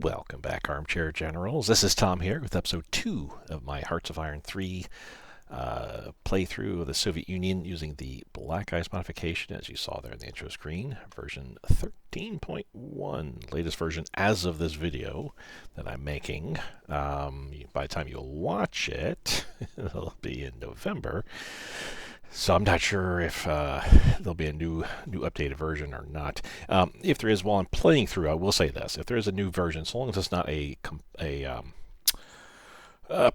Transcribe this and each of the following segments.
Welcome back, Armchair Generals. This is Tom here with episode 2 of my Hearts of Iron 3 playthrough of the Soviet Union using the Black Ice modification, as you saw there in the intro screen, version 13.1, latest version as of this video that I'm making. By the time you'll watch it, it'll be in November. So I'm not sure if there'll be a new updated version or not. If there is, while I'm playing through, I will say this: if there is a new version, so long as it's not a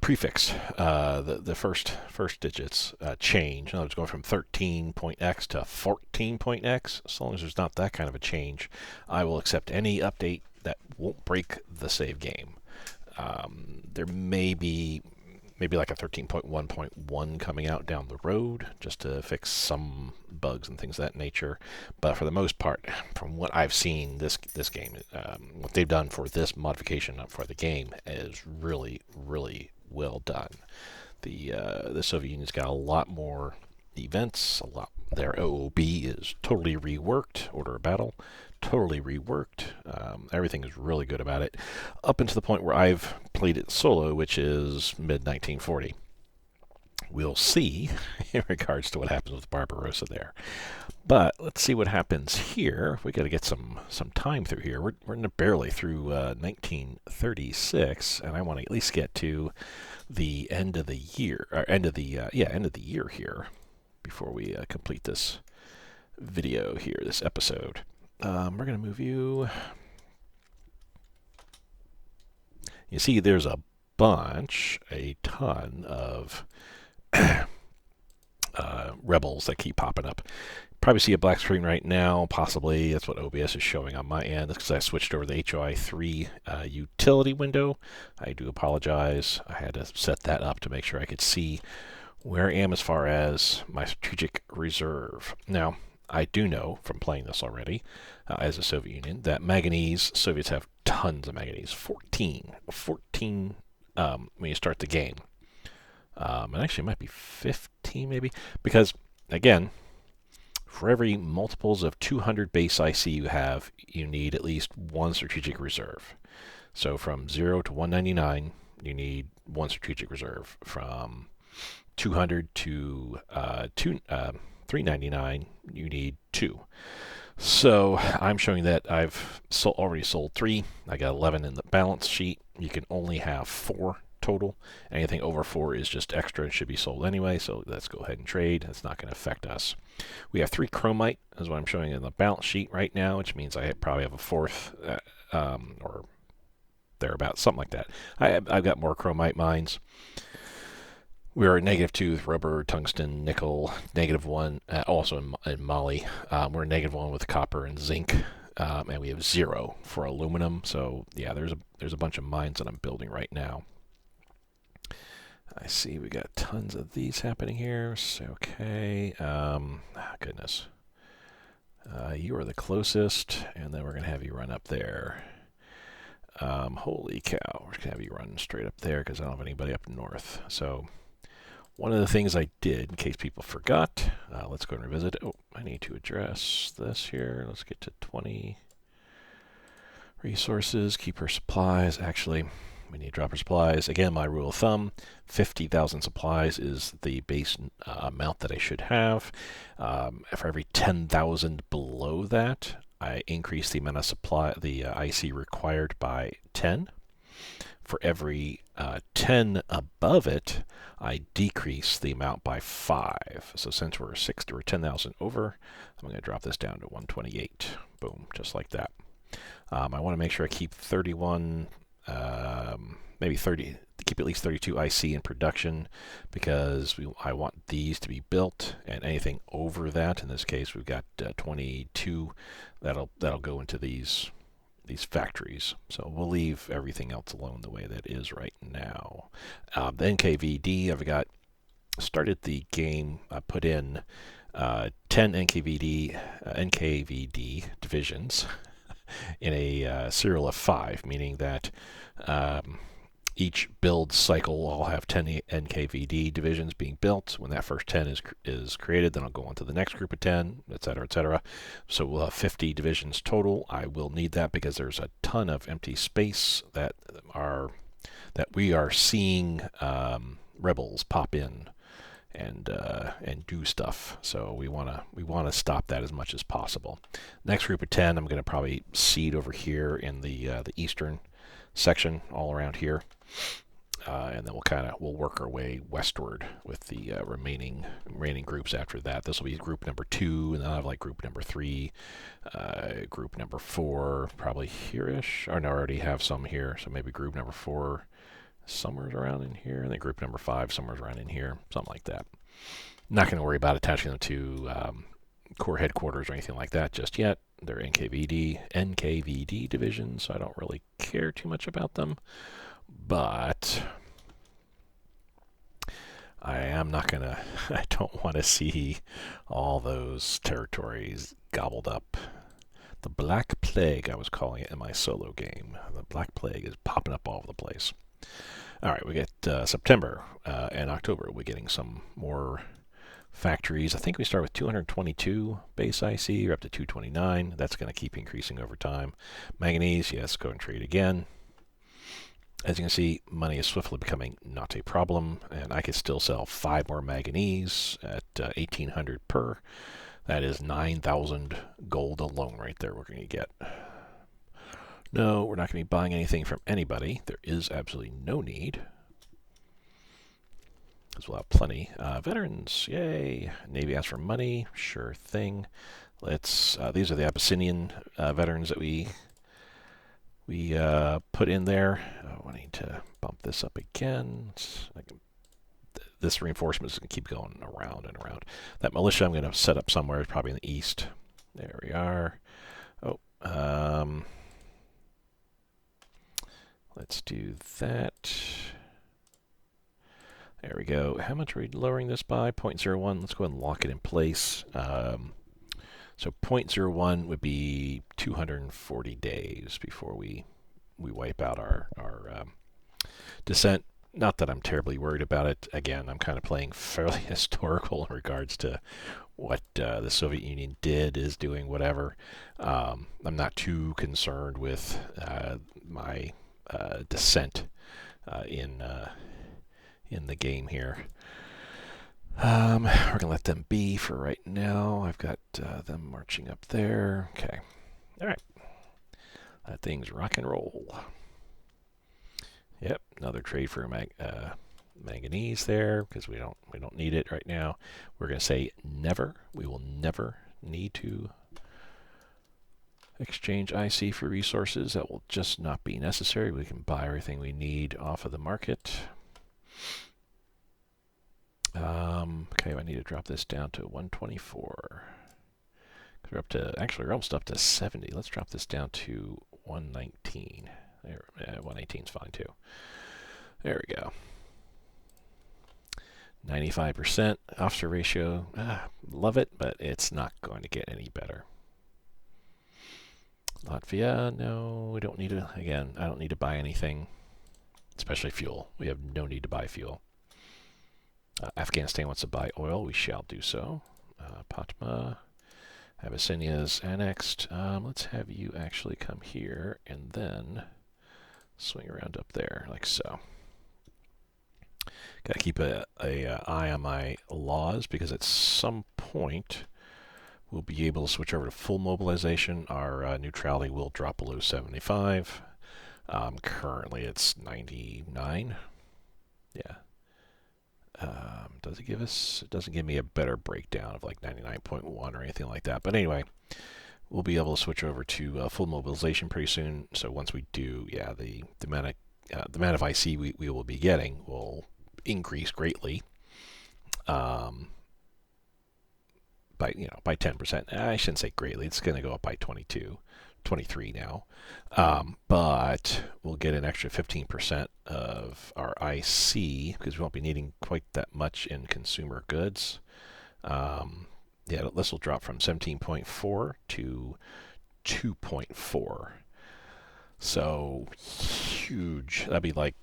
prefix, the first digits change. In other words, going from 13.x to 14.x. So long as there's not that kind of a change, I will accept any update that won't break the save game. There may be maybe like a 13.1.1 coming out down the road just to fix some bugs and things of that nature. But for the most part, from what I've seen, this game, what they've done for this modification for the game is really, really well done. The Soviet Union's got a lot more events, their OOB is totally reworked, Order of Battle, totally reworked. Everything is really good about it, up until the point where I've played it solo, which is mid-1940. We'll see in regards to what happens with Barbarossa there. But let's see what happens here. We got to get some time through here. We're barely through 1936, and I want to at least get to the end of the year, or end of the year here before we complete this video here, this episode. We're going to move you. You see, there's a ton of rebels that keep popping up. Probably see a black screen right now, possibly. That's what OBS is showing on my end. That's because I switched over the HOI3 utility window. I do apologize. I had to set that up to make sure I could see where I am as far as my strategic reserve. Now, I do know from playing this already as a Soviet Union that manganese, Soviets have tons of manganese, 14 when you start the game. And actually it might be 15 maybe, because again, for every multiples of 200 base IC you have, you need at least one strategic reserve. So from 0 to 199, you need one strategic reserve. From 200 to 399, you need 2. So I'm showing that I've already sold 3. I got 11 in the balance sheet. You can only have 4 total. Anything over 4 is just extra and should be sold anyway, so let's go ahead and trade. It's not going to affect us. We have 3 chromite, is what I'm showing in the balance sheet right now, which means I probably have a 4th or thereabouts, something like that. I've got more chromite mines. We are at -2 with rubber, tungsten, nickel, -1 also in moly. We're -1 with copper and zinc, and we have 0 for aluminum. So yeah, there's a bunch of mines that I'm building right now. I see we got tons of these happening here. So, okay, goodness. You are the closest, and then we're going to have you run up there. Holy cow, we're going to have you run straight up there because I don't have anybody up north. So one of the things I did, in case people forgot, let's go and revisit. Oh, I need to address this here. Let's get to 20 resources, keep her supplies. Actually, we need dropper supplies. Again, my rule of thumb, 50,000 supplies is the base amount that I should have. For every 10,000 below that, I increase the amount of supply, the IC required by 10. For every 10 above it, I decrease the amount by 5. So since we're 60 or 10,000 over, I'm going to drop this down to 128. Boom, just like that. I want to make sure I keep 31, maybe 30, keep at least 32 IC in production, because I want these to be built, and anything over that, in this case we've got 22, that'll go into these factories. So we'll leave everything else alone the way that is right now. The NKVD, I've got started the game. I put in 10 NKVD divisions in a serial of 5, meaning that each build cycle, I'll have 10 NKVD divisions being built. When that first 10 is created, then I'll go on to the next group of 10, etc., etc. So we'll have 50 divisions total. I will need that because there's a ton of empty space that we are seeing rebels pop in and do stuff. So we want to stop that as much as possible. Next group of 10, I'm going to probably seed over here in the eastern section, all around here, and then we'll work our way westward with the remaining groups after that. This will be group number 2, and then I'll have like group number 3, group number 4, probably here-ish. Or no, I already have some here, so maybe group number 4 somewhere around in here, and then group number 5 somewhere around in here, something like that. Not going to worry about attaching them to core headquarters or anything like that just yet. They're NKVD divisions, so I don't really care too much about them. But I don't want to see all those territories gobbled up. The Black Plague, I was calling it in my solo game. The Black Plague is popping up all over the place. All right, we get September and October. We're getting some more factories. I think we start with 222 base IC. We're up to 229. That's going to keep increasing over time. Manganese, yes, go and trade again. As you can see, money is swiftly becoming not a problem, and I could still sell 5 more manganese at 1,800 per. That is 9,000 gold alone right there we're going to get. No, we're not going to be buying anything from anybody. There is absolutely no need, because we'll have plenty. Veterans, yay. Navy asks for money, sure thing. These are the Abyssinian veterans that we put in there. I need to bump this up again. This reinforcement is going to keep going around and around. That militia I'm going to set up somewhere, probably in the east. There we are. Oh, let's do that. There we go. How much are we lowering this by? 0.01. Let's go ahead and lock it in place. So 0.01 would be 240 days before we wipe out our descent. Not that I'm terribly worried about it. Again, I'm kind of playing fairly historical in regards to what the Soviet Union is doing, whatever. I'm not too concerned with my descent in the game here. We're going to let them be for right now. I've got them marching up there. Okay. All right. That thing's rock and roll. Yep, another trade for manganese there, because we don't need it right now. We're going to say never. We will never need to exchange IC for resources. That will just not be necessary. We can buy everything we need off of the market. Okay, I need to drop this down to 124. We're almost up to 70. Let's drop this down to 119. There, 118 is fine too. There we go. 95% officer ratio. Love it, but it's not going to get any better. Latvia, no, we don't need to. Again, I don't need to buy anything, especially fuel. We have no need to buy fuel. Afghanistan wants to buy oil. We shall do so. Patma, Abyssinia is annexed. Let's have you actually come here and then swing around up there, like so. Got to keep an eye on my laws, because at some point we'll be able to switch over to full mobilization. Our neutrality will drop below 75. Currently it's 99. Yeah. Does it give us? It doesn't give me a better breakdown of like 99.1 or anything like that. But anyway, we'll be able to switch over to full mobilization pretty soon. So once we do, yeah, the amount of IC we will be getting will increase greatly. By 10%. I shouldn't say greatly. It's going to go up by 23 now. But we'll get an extra 15% of our IC, because we won't be needing quite that much in consumer goods. Yeah, this will drop from 17.4 to 2.4. So huge. That'd be like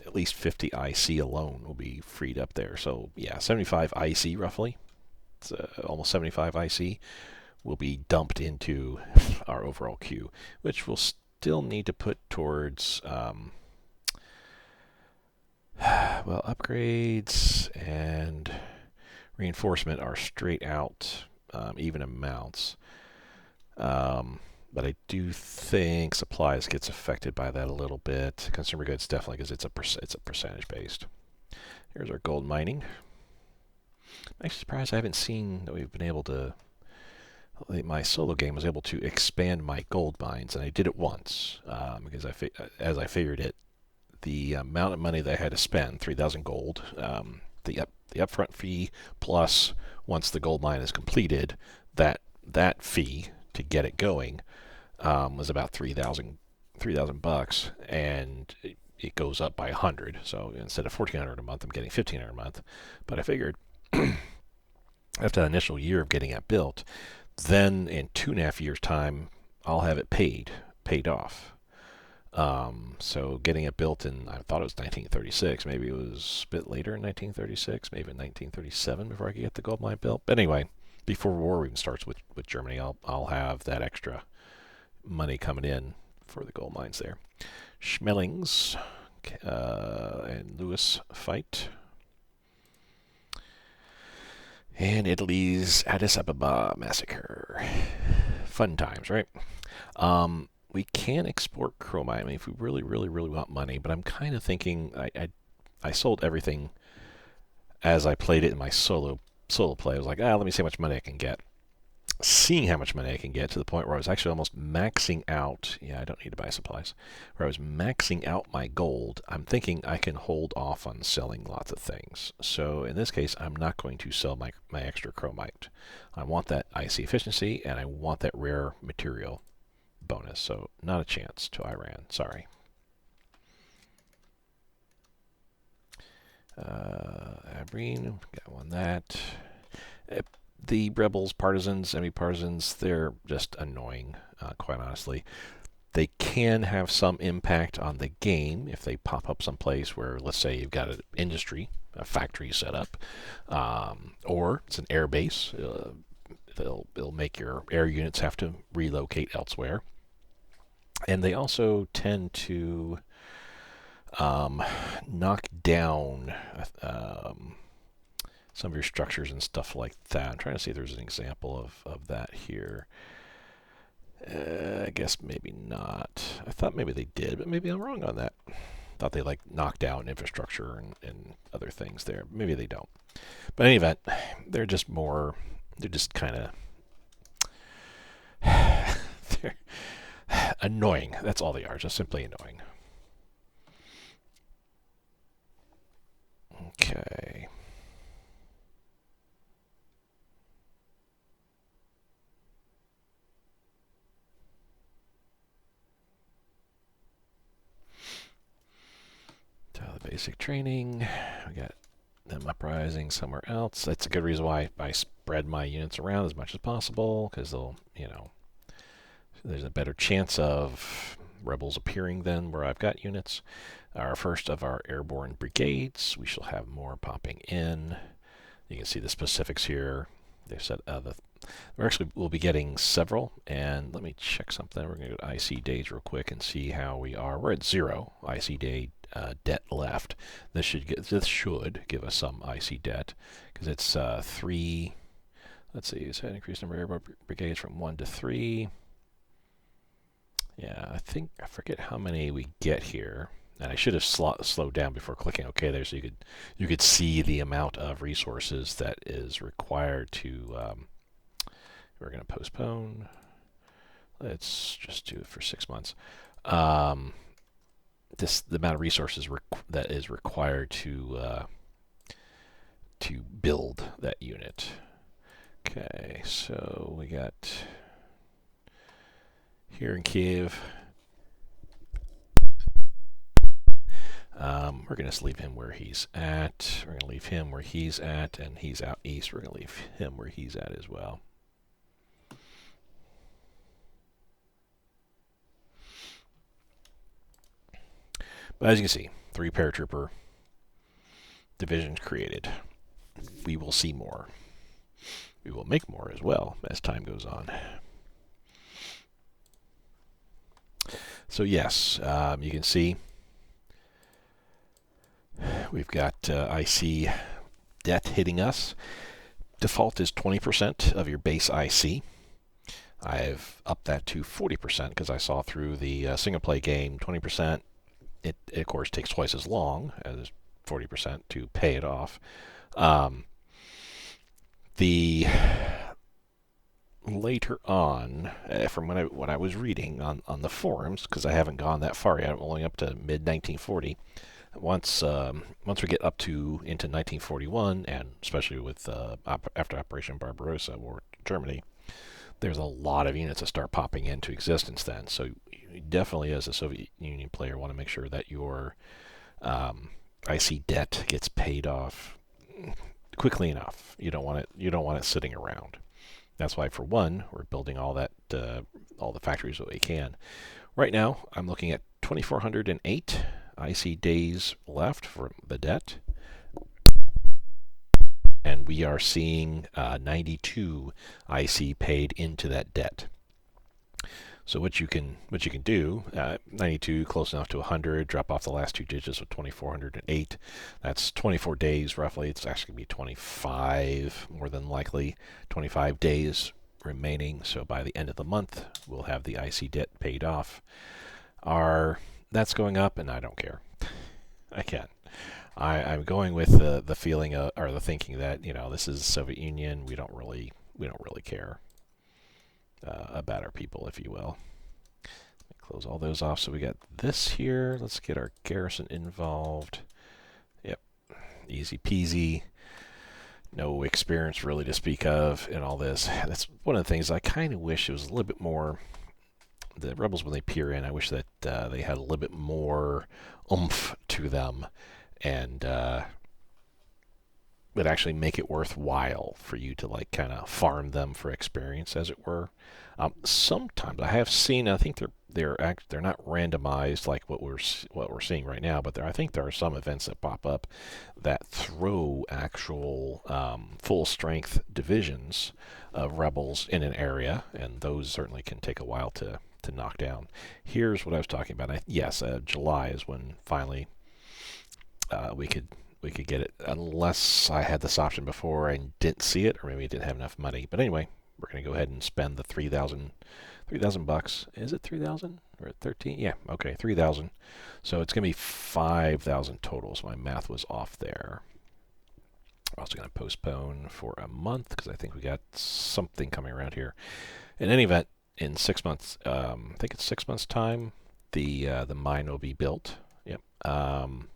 at least 50 IC alone will be freed up there. So yeah, 75 IC roughly. It's almost 75 IC will be dumped into our overall queue, which we'll still need to put towards well, upgrades and reinforcement are straight out even amounts. But I do think supplies gets affected by that a little bit. Consumer goods definitely, because it's a percentage based. Here's our gold mining. I'm actually surprised I haven't seen that we've been able to. My solo game was able to expand my gold mines, and I did it once because as I figured it, the amount of money that I had to spend, 3,000 gold, the upfront fee plus once the gold mine is completed, that fee to get it going was about 3,000 bucks, and it goes up by 100. So instead of 1,400 a month, I'm getting 1,500 a month. But I figured after that initial year of getting it built, then in 2.5 years' time, I'll have it paid off. So getting it built in, I thought it was 1936. Maybe it was a bit later in 1936, maybe in 1937 before I could get the gold mine built. But anyway, before war even starts with Germany, I'll have that extra money coming in for the gold mines there. Schmellings and Lewis fight. And Italy's Addis Ababa massacre. Fun times, right? We can export chromite. I mean, if we really, really, really want money, but I'm kind of thinking I sold everything as I played it in my solo play. I was like, let me see how much money I can get. Seeing how much money I can get to the point where I was actually almost maxing out. Yeah, I don't need to buy supplies. Where I was maxing out my gold. I'm thinking I can hold off on selling lots of things. So in this case, I'm not going to sell my extra chromite. I want that IC efficiency, and I want that rare material bonus. So not a chance to Iran. Sorry. Abreen, got one that. The rebels, partisans, enemy-partisans, they're just annoying, quite honestly. They can have some impact on the game if they pop up someplace where, let's say, you've got an industry, a factory set up, or it's an air base. It'll make your air units have to relocate elsewhere. And they also tend to knock down some of your structures and stuff like that. I'm trying to see if there's an example of that here. I guess maybe not. I thought maybe they did, but maybe I'm wrong on that. Thought they like knocked down infrastructure and other things there. Maybe they don't. But in any event, they're just kind of they're annoying. That's all they are, just simply annoying. Okay. The basic training. We got them uprising somewhere else. That's a good reason why I spread my units around as much as possible, because they'll, there's a better chance of rebels appearing than where I've got units. Our first of our airborne brigades. We shall have more popping in. You can see the specifics here. They said we'll be getting several, and let me check something. We're going to go to IC days real quick and see how we are. We're at 0 IC day debt left. This should give us some IC debt, because it's 3. Let's see, it's an increased number of airborne brigades from 1 to 3. Yeah, I forget how many we get here. And I should have slowed down before clicking OK there, so you could see the amount of resources that is required to. We're going to postpone. Let's just do it for 6 months. The amount of resources that is required to build that unit. Okay, so we got here in Kiev. We're going to leave him where he's at. We're going to leave him where he's at, and he's out east. We're going to leave him where he's at as well. But as you can see, 3 paratrooper divisions created. We will see more. We will make more as well as time goes on. So yes, you can see we've got IC debt hitting us. Default is 20% of your base IC. I've upped that to 40% because I saw through the single play game 20%. It of course takes twice as long as 40% to pay it off. The later on, from what I was reading on the forums, because I haven't gone that far yet, I'm only up to mid 1940. Once we get up to into 1941, and especially with after Operation Barbarossa, War Germany, there's a lot of units that start popping into existence then. So you definitely, as a Soviet Union player, want to make sure that your IC debt gets paid off quickly enough. You don't want it sitting around. That's why, for one, we're building all the factories that we can. Right now, I'm looking at 2,408 IC days left for the debt, and we are seeing 92 IC paid into that debt. So what you can do, 92 close enough to 100, drop off the last 2 digits of 2,408. That's 24 days roughly. It's actually going to be 25 more than likely, 25 days remaining. So by the end of the month, we'll have the IC debt paid off. That's going up, and I don't care. I can't. I'm going with the feeling or the thinking that this is Soviet Union. We don't really care about our people, if you will. Close all those off. So we got this here. Let's get our garrison involved. Yep, easy peasy. No experience really to speak of in all this. That's one of the things I kind of wish it was a little bit more. The rebels, when they peer in, I wish that they had a little bit more oomph to them, and would actually make it worthwhile for you to kind of farm them for experience, as it were. Sometimes I have seen. I think they're not randomized like what we're seeing right now, but I think there are some events that pop up that throw actual full strength divisions of rebels in an area, and those certainly can take a while to knock down. Here's what I was talking about. Yes, July is when finally we could get it, unless I had this option before and didn't see it, or maybe I didn't have enough money. But anyway, we're going to go ahead and spend the $3,000 bucks. Is it 3,000 or 13? Yeah, okay, 3,000. So it's going to be 5,000 total. So my math was off there. We're also going to postpone for a month because I think we got something coming around here. In any event, in 6 months, I think it's 6 months' time, the mine will be built. Yep. And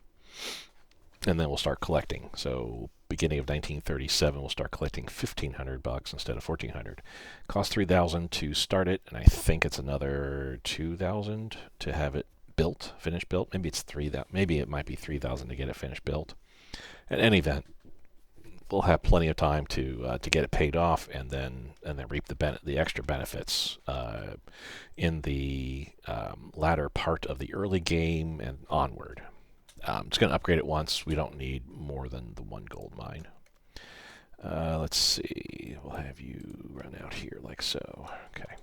then we'll start collecting. So beginning of 1937, we'll start collecting $1,500 instead of $1,400. Cost $3,000 to start it, and I think it's another $2,000 to have it built, finished built. Maybe it's $3,000. Maybe it might be $3,000 to get it finished built. In any event, we'll have plenty of time to get it paid off, and then reap the extra benefits in the latter part of the early game and onward. Just going to upgrade it once. We don't need more than the 1 gold mine. Let's see. We'll have you run out here like so. Okay.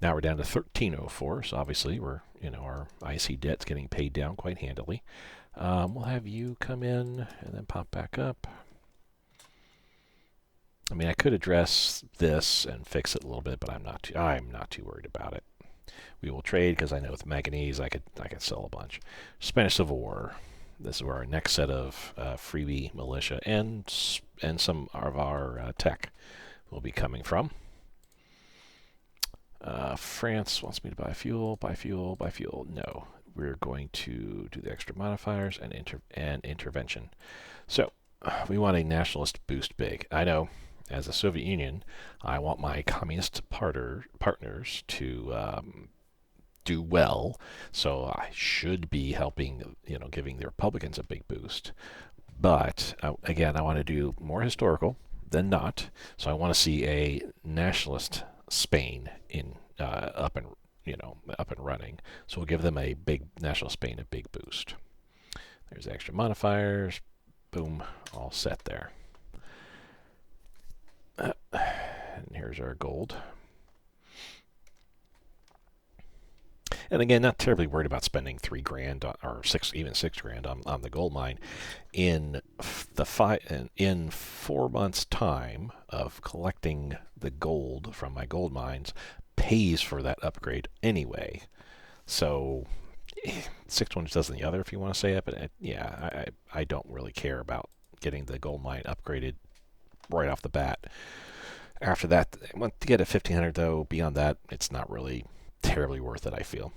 Now we're down to 1304. So obviously we're our IC debt's getting paid down quite handily. We'll have you come in and then pop back up. I mean, I could address this and fix it a little bit, but I'm not too worried about it. We will trade because I know with manganese I could sell a bunch. Spanish Civil War. This is where our next set of freebie militia and some of our tech will be coming from. France wants me to buy fuel. Buy fuel. Buy fuel. No, we're going to do the extra modifiers and intervention. So we want a nationalist boost big. I know. As a Soviet Union, I want my communist partners to do well, so I should be helping, giving the Republicans a big boost. But again, I want to do more historical than not, so I want to see a nationalist Spain in up and up and running. So we'll give them a big National Spain, a big boost. There's extra modifiers. Boom, all set there. And here's our gold. And again, not terribly worried about spending $3,000 or even $6,000 on the gold mine. In 4 months' time of collecting the gold from my gold mines, pays for that upgrade anyway. So 6 one does the other, if you want to say it. But yeah, I don't really care about getting the gold mine upgraded right off the bat. After that, to get a 1,500 though, beyond that, it's not really terribly worth it, I feel.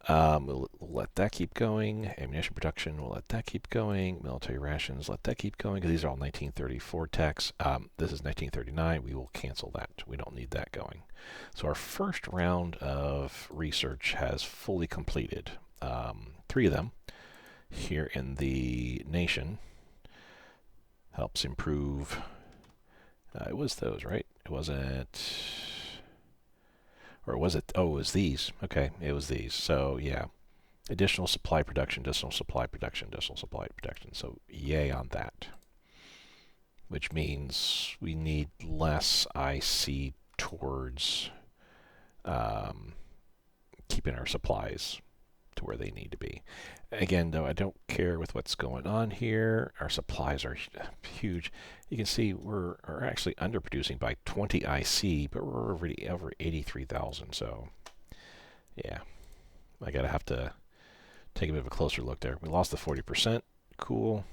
We'll let that keep going. Ammunition production, we'll let that keep going. Military rations, let that keep going, because these are all 1934 techs. This is 1939. We will cancel that. We don't need that going. So our first round of research has fully completed. 3 of them here in the nation. Helps improve. It was those, right? It wasn't... Or was it? Oh, it was these. Okay, it was these. So, yeah. Additional supply production, additional supply production, additional supply production. So, yay on that. Which means we need less IC towards keeping our supplies to where they need to be. Again, though, I don't care with what's going on here. Our supplies are huge. You can see we're actually underproducing by 20 IC, but we're already over 83,000. So, yeah, I gotta have to take a bit of a closer look there. We lost the 40%. Cool.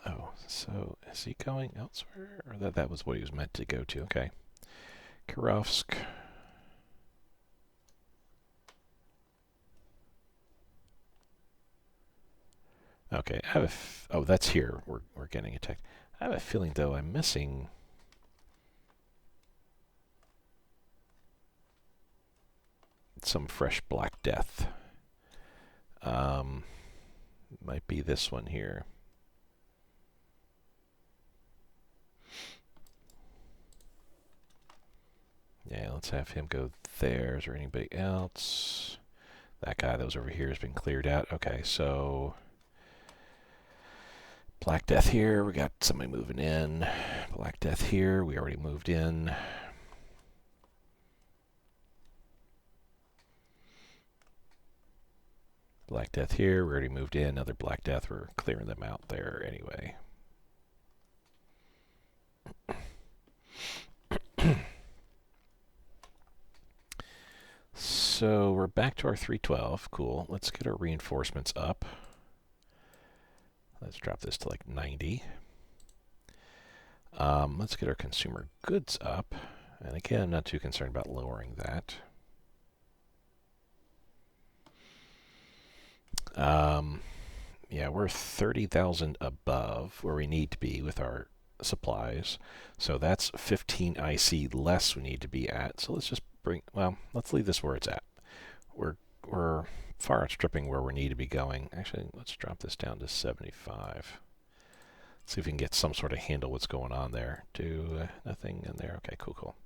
Oh, so is he going elsewhere? Or that was what he was meant to go to? Okay. Kirovsk. Okay, I have oh, that's here. We're getting attacked. I have a feeling, though, I'm missing... some fresh Black Death. Might be this one here. Yeah, let's have him go there. Is there anybody else? That guy that was over here has been cleared out. Okay, so... Black Death here. We got somebody moving in. Black Death here. We already moved in. Black Death here. We already moved in. Another Black Death. We're clearing them out there anyway. So we're back to our 312. Cool. Let's get our reinforcements up. Let's drop this to like 90. Let's get our consumer goods up. And again, I'm not too concerned about lowering that. Yeah, we're 30,000 above where we need to be with our supplies. So that's 15 IC less we need to be at. So let's just let's leave this where it's at. We're far outstripping where we need to be going. Actually, let's drop this down to 75. See if we can get some sort of handle what's going on there. Nothing in there. Okay, cool.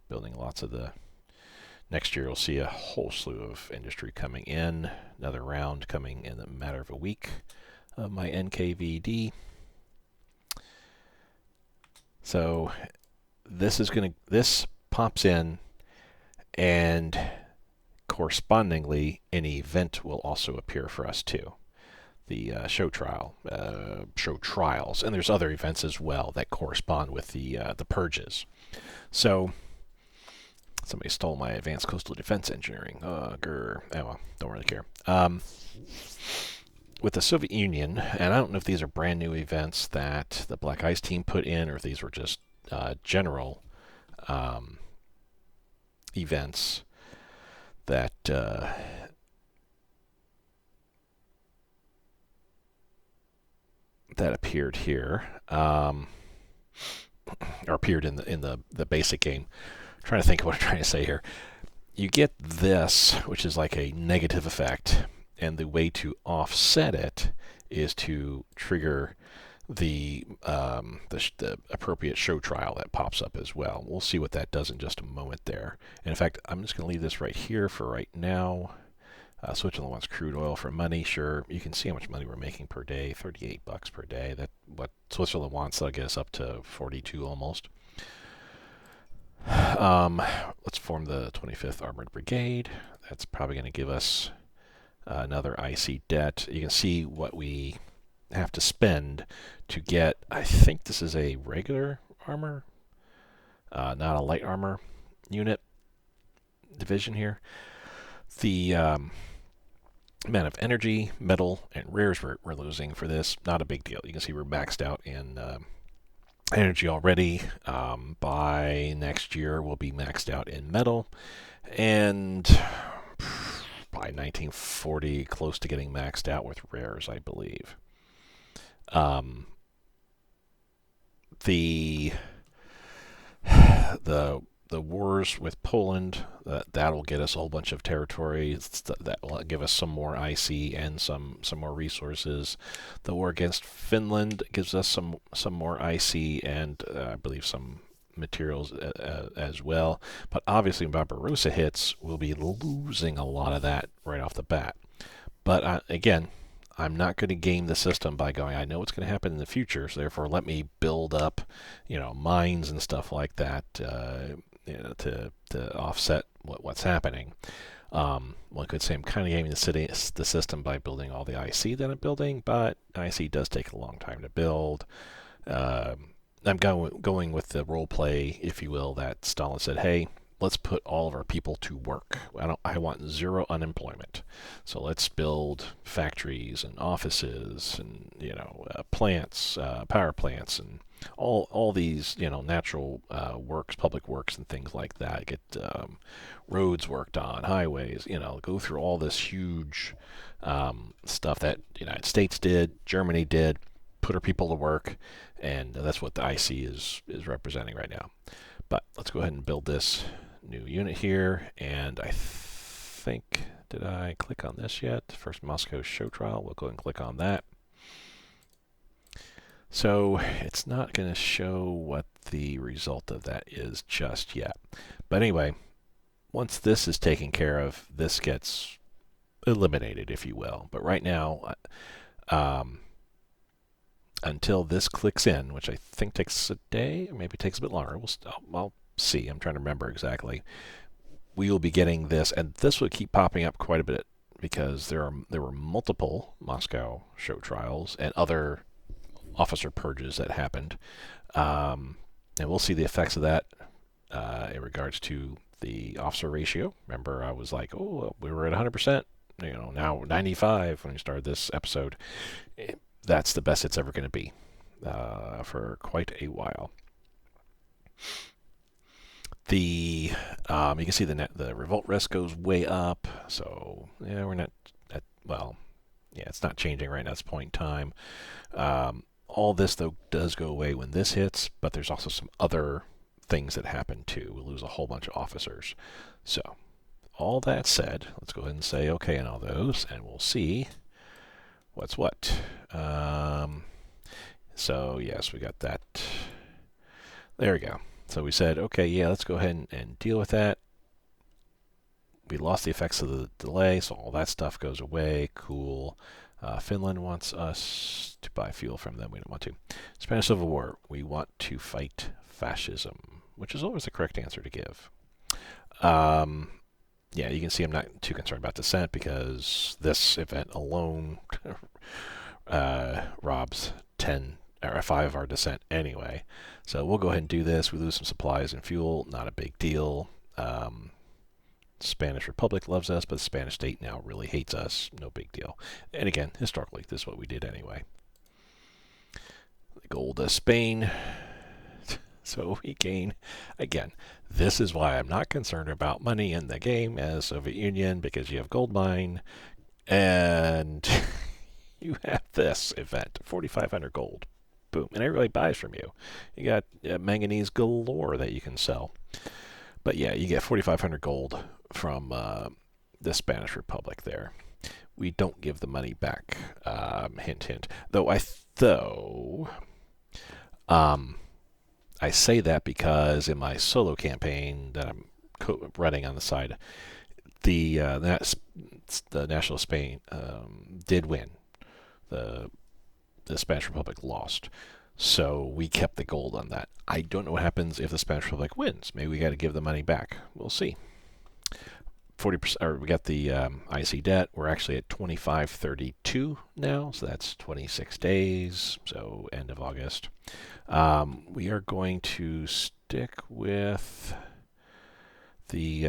Building lots of the... Next year, we'll see a whole slew of industry coming in. Another round coming in a matter of a week of my NKVD. So this pops in, and correspondingly, an event will also appear for us too. The show trials, and there's other events as well that correspond with the purges. So somebody stole my advanced coastal defense engineering. Oh well, don't really care. With the Soviet Union, and I don't know if these are brand new events that the Black Ice team put in, or if these were just general events that that appeared here, or appeared in the basic game. I'm trying to think of what I'm trying to say here. You get this, which is like a negative effect, and the way to offset it is to trigger the appropriate show trial that pops up as well. We'll see what that does in just a moment there. And in fact, I'm just going to leave this right here for right now. Switzerland wants crude oil for money. Sure, you can see how much money we're making per day, 38 bucks per day. That what Switzerland wants. That'll get us up to 42 almost. Let's form the 25th Armored Brigade. That's probably going to give us another IC debt. You can see what we have to spend to get. I think this is a regular armor, not a light armor unit division here. The amount of energy, metal, and rares we're losing for this, not a big deal. You can see we're maxed out in energy already. By next year, we'll be maxed out in metal, and by 1940, close to getting maxed out with rares, I believe. The the wars with Poland, that'll get us a whole bunch of territory. That will give us some more IC and some more resources. The war against Finland gives us some more IC and I believe some materials as well. But obviously when Barbarossa hits, we'll be losing a lot of that right off the bat. But again, I'm not going to game the system by going, I know what's going to happen in the future, so therefore let me build up, mines and stuff like that, to offset what's happening. One could say I'm kind of gaming the system by building all the IC that I'm building, but IC does take a long time to build. I'm going with the role play, if you will, that Stalin said, hey, let's put all of our people to work. I want zero unemployment. So let's build factories and offices and plants, power plants, and all these natural works, public works, and things like that. Get roads worked on, highways. Go through all this huge stuff that the United States did, Germany did. Put our people to work, and that's what the IC is representing right now. But let's go ahead and build this new unit here, and I think, did I click on this yet? First Moscow show trial, we'll go ahead and click on that. So it's not going to show what the result of that is just yet. But anyway, once this is taken care of, this gets eliminated, if you will. But right now, until this clicks in, which I think takes a day, or maybe takes a bit longer, I'll see. I'm trying to remember exactly. We will be getting this, and this will keep popping up quite a bit because there were multiple Moscow show trials and other officer purges that happened, and we'll see the effects of that in regards to the officer ratio. Remember, I was like, oh, we were at 100%. Now 95 when we started this episode. That's the best it's ever going to be for quite a while. You can see the revolt risk goes way up. So yeah, we're not at, it's not changing right now at this point in time. All this though does go away when this hits, but there's also some other things that happen too. We lose a whole bunch of officers. So all that said, let's go ahead and say okay on all those, and we'll see what's what. So yes, we got that. There we go. So we said, okay, yeah, let's go ahead and deal with that. We lost the effects of the delay, so all that stuff goes away. Cool. Finland wants us to buy fuel from them. We don't want to. Spanish Civil War. We want to fight fascism, which is always the correct answer to give. Yeah, you can see I'm not too concerned about dissent because this event alone robs 10 or 5 of our dissent anyway. So we'll go ahead and do this. We lose some supplies and fuel, not a big deal. Spanish Republic loves us, but the Spanish state now really hates us. No big deal. And again, historically, this is what we did anyway. Gold to Spain. So we gain, again, this is why I'm not concerned about money in the game as Soviet Union, because you have gold mine, and you have this event, 4,500 gold. Boom. And everybody buys from you. You got manganese galore that you can sell. But yeah, you get 4,500 gold from the Spanish Republic there. we don't give the money back. Hint, hint. Um, I say that because in my solo campaign that I'm running on the side, the National Spain did win. The Spanish Republic lost. So we kept the gold on that. I don't know what happens if the Spanish Republic wins. Maybe we got to give the money back. We'll see. 40%, or we got the IC debt. We're actually at 2532 now, so that's 26 days. So end of August. We are going to stick with the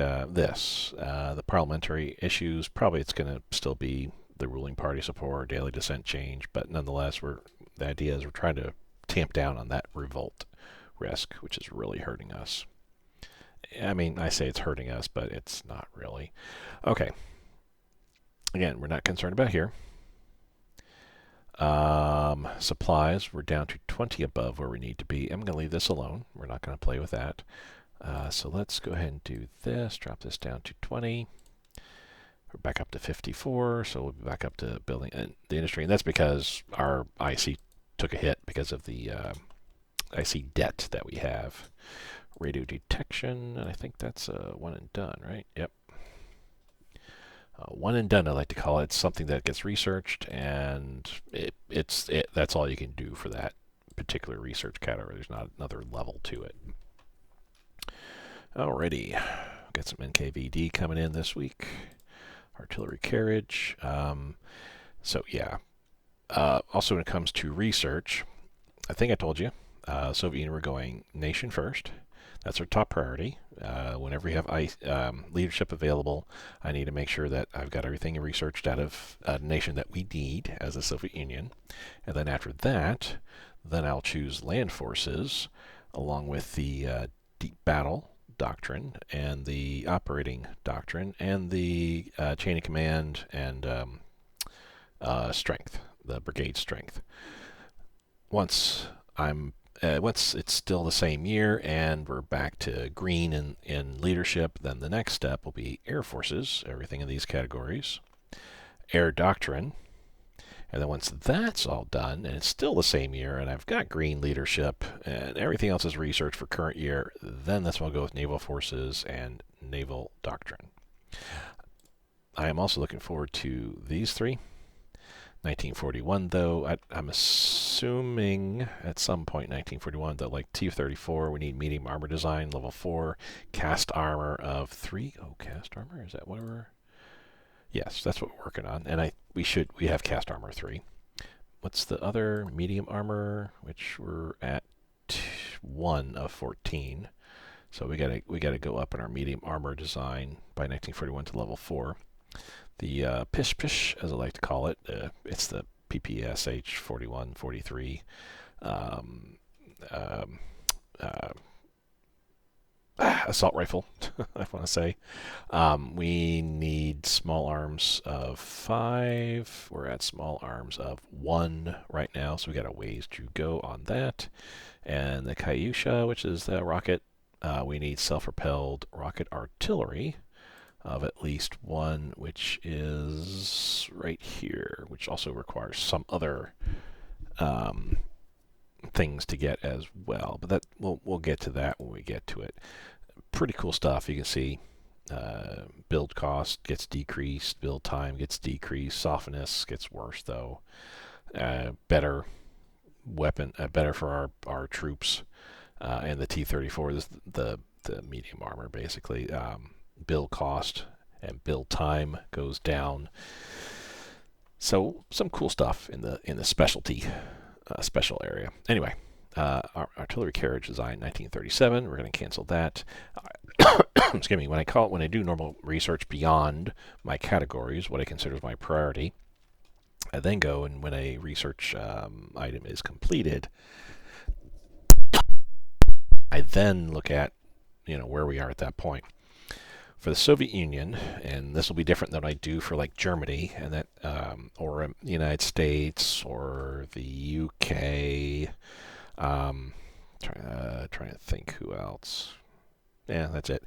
parliamentary issues. Probably it's going to still be the ruling party support, daily dissent change, but nonetheless, the idea is we're trying to tamp down on that revolt risk, which is really hurting us. I mean, I say it's hurting us, but it's not really. Okay. Again, we're not concerned about here. Supplies, we're down to 20 above where we need to be. I'm going to leave this alone. We're not going to play with that. So let's go ahead and do this. Drop this down to 20. We're back up to 54, so we'll be back up to building the industry. And that's because our IC took a hit because of the IC debt that we have. Radio detection, and I think that's one and done, right? Yep. One and done, I like to call it. It's something that gets researched, and that's all you can do for that particular research category. There's not another level to it. Alrighty, got some NKVD coming in this week. Artillery carriage. So yeah. Also, when it comes to research, I think I told you, Soviet Union, we're going nation first. That's our top priority. Whenever you have leadership available, I need to make sure that I've got everything researched out of a nation that we need as the Soviet Union. And then after that, then I'll choose land forces along with the deep battle doctrine and the operating doctrine and the chain of command and strength, the brigade strength. Once it's still the same year and we're back to green in leadership, then the next step will be air forces, everything in these categories, air doctrine, and then once that's all done and it's still the same year and I've got green leadership and everything else is research for current year, then that's when I'll go with naval forces and naval doctrine. I am also looking forward to these three. 1941, though, I'm assuming at some point in 1941 that, like T-34, we need medium armor design, level 4, cast armor of 3. Oh, cast armor? Is that what we're... Yes, that's what we're working on. And we have cast armor 3. What's the other medium armor, which we're at 1 of 14. So we gotta go up in our medium armor design by 1941 to level 4. The pish, as I like to call it, it's the PPSH 41, 43 assault rifle, I want to say. We need small arms of 5. We're at small arms of 1 right now, so we got a ways to go on that. And the Kyusha, which is the rocket, we need self-propelled rocket artillery of at least 1, which is right here, which also requires some other things to get as well. But that we'll get to that when we get to it. Pretty cool stuff. You can see build cost gets decreased, build time gets decreased, softness gets worse though. Better weapon, better for our troops, and the T-34 is the medium armor basically. Build cost and build time goes down. So some cool stuff in the specialty special area. Anyway, our artillery carriage design 1937. We're going to cancel that. Excuse me. When I do normal research beyond my categories, what I consider my priority, I then go and when a research item is completed, I then look at where we are at that point. For the Soviet Union, and this will be different than I do for like Germany and that, or the United States or the UK. Trying to think who else. Yeah, that's it.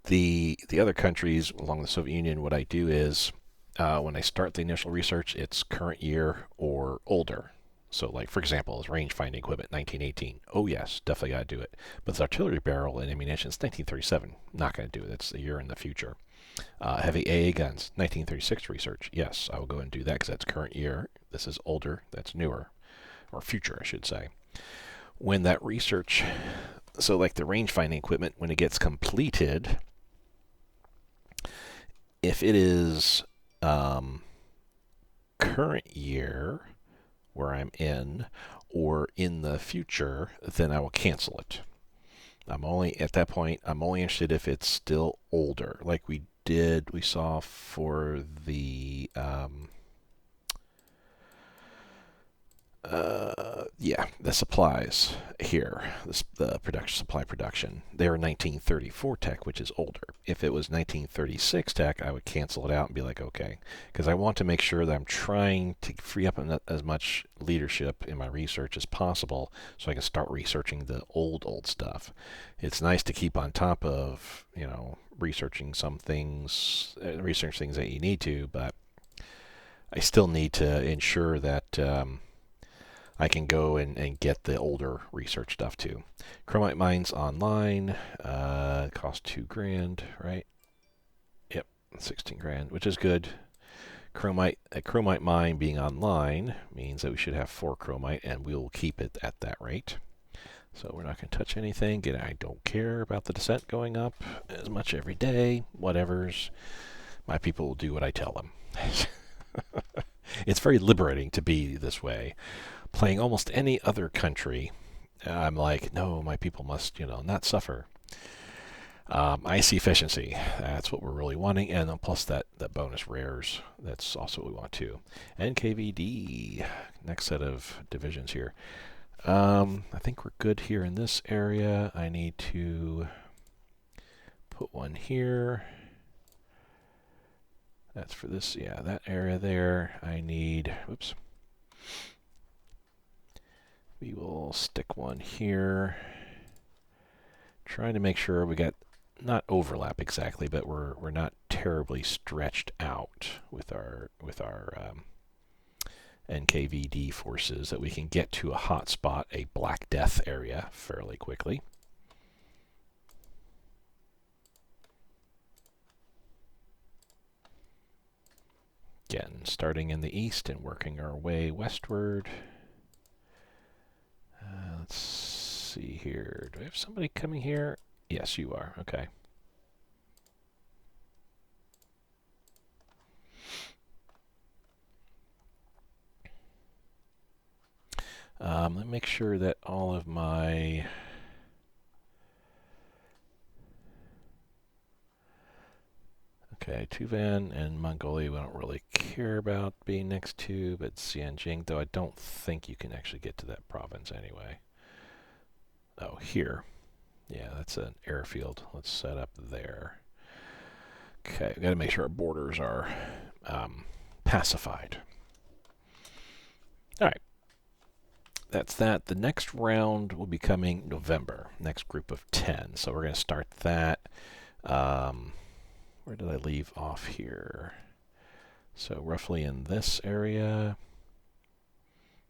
The other countries along the Soviet Union, what I do is when I start the initial research, it's current year or older. So, like, for example, is range finding equipment 1918? Oh, yes, definitely got to do it. But the artillery barrel and ammunition is 1937. Not going to do it. That's a year in the future. Heavy AA guns, 1936 research. Yes, I will go and do that because that's current year. This is older. That's newer. Or future, I should say. When that research, so like the range finding equipment, when it gets completed, if it is current year where I'm in or in the future, then I will cancel it. I'm only at that point, I'm only interested if it's still older, like we saw for the the supplies here, the supply production. They were 1934 tech, which is older. If it was 1936 tech, I would cancel it out and be like, okay, because I want to make sure that I'm trying to free up as much leadership in my research as possible, so I can start researching the old stuff. It's nice to keep on top of, researching some things, research things that you need to, but I still need to ensure that. I can go and get the older research stuff too. Chromite mines online, cost $2,000, right? Yep, 16 grand, which is good. A chromite mine being online means that we should have 4 chromite, and we'll keep it at that rate. So we're not going to touch anything. Again, I don't care about the descent going up as much every day. Whatever's. My people will do what I tell them. It's very liberating to be this way. Playing almost any other country, I'm like, no, my people must, not suffer. I see efficiency. That's what we're really wanting, and then plus that bonus rares. That's also what we want too. NKVD, next set of divisions here. I think we're good here in this area. I need to put one here. That's for this, that area there. I need, whoops. We will stick one here. Trying to make sure we got not overlap exactly, but we're not terribly stretched out with our NKVD forces, that we can get to a hot spot, a Black Death area, fairly quickly. Again, starting in the east and working our way westward. Let's see here. Do I have somebody coming here? Yes, you are. Okay. Let me make sure that all of my... Okay, Tuvan and Mongolia we don't really care about being next to, but Xianjing, though I don't think you can actually get to that province anyway. Oh, here. Yeah, that's an airfield. Let's set up there. Okay, we've got to make sure our borders are pacified. All right. That's that. The next round will be coming November. Next group of 10. So we're going to start that. Where did I leave off here? So roughly in this area.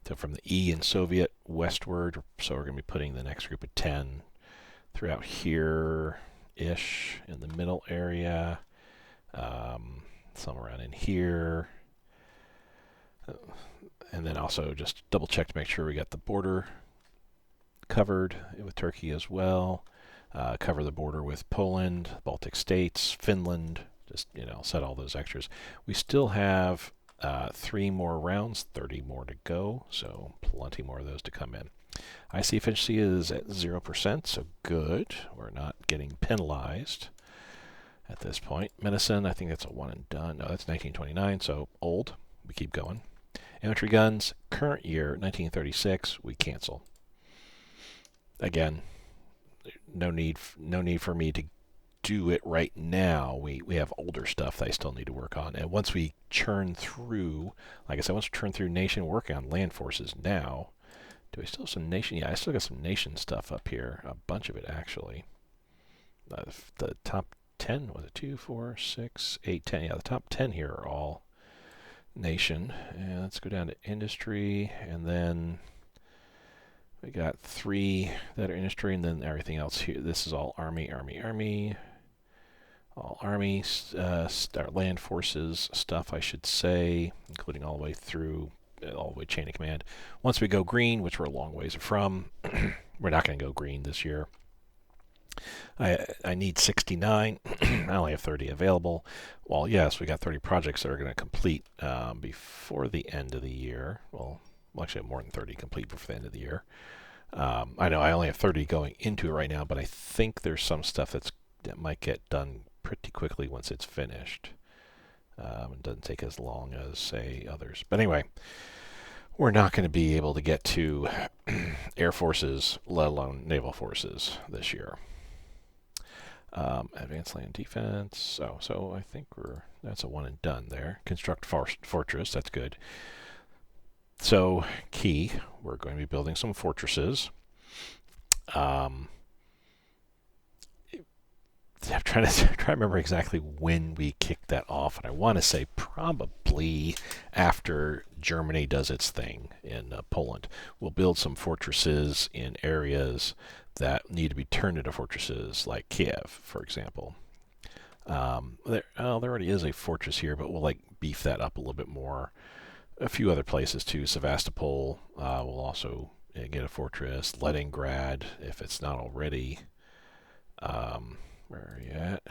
So from the E in Soviet westward. So we're going to be putting the next group of 10 throughout here-ish in the middle area. Some around in here. And then also just double check to make sure we got the border covered with Turkey as well. Cover the border with Poland, Baltic states, Finland. Just, set all those extras. We still have 3 more rounds, 30 more to go, so plenty more of those to come in. IC efficiency is at 0%, so good. We're not getting penalized at this point. Medicine, I think that's a one and done. No, that's 1929, so old. We keep going. Infantry guns, current year, 1936, we cancel. Again, no need for me to do it right now. We have older stuff that I still need to work on. And once we churn through, like I said, once we churn through nation, working on land forces now. Do I still have some nation? Yeah, I still got some nation stuff up here. A bunch of it, actually. The top 10, was it 2, 4, 6, 8, 10? Yeah, the top 10 here are all nation. And let's go down to industry, and then we got 3 that are industry, and then everything else here. This is all Army, Army, Army. All Army, land forces stuff, I should say, including all the way through, all the way chain of command. Once we go green, which we're a long ways from, we're not going to go green this year. I need 69. I only have 30 available. Well, yes, we got 30 projects that are going to complete before the end of the year. Well, actually, more than 30 complete before the end of the year. I know I only have 30 going into it right now, but I think there's some stuff that might get done pretty quickly once it's finished. It doesn't take as long as, say, others. But anyway, we're not going to be able to get to air forces, let alone naval forces, this year. Advanced land defense. So I think that's a one and done there. Construct fortress. That's good. So key, we're going to be building some fortresses. I'm trying to remember exactly when we kicked that off, and I want to say probably after Germany does its thing in Poland. We'll build some fortresses in areas that need to be turned into fortresses, like Kiev, for example. There already is a fortress here, but we'll beef that up a little bit more. A few other places too. Sevastopol will also get a fortress. Leningrad, if it's not already. Where are you at?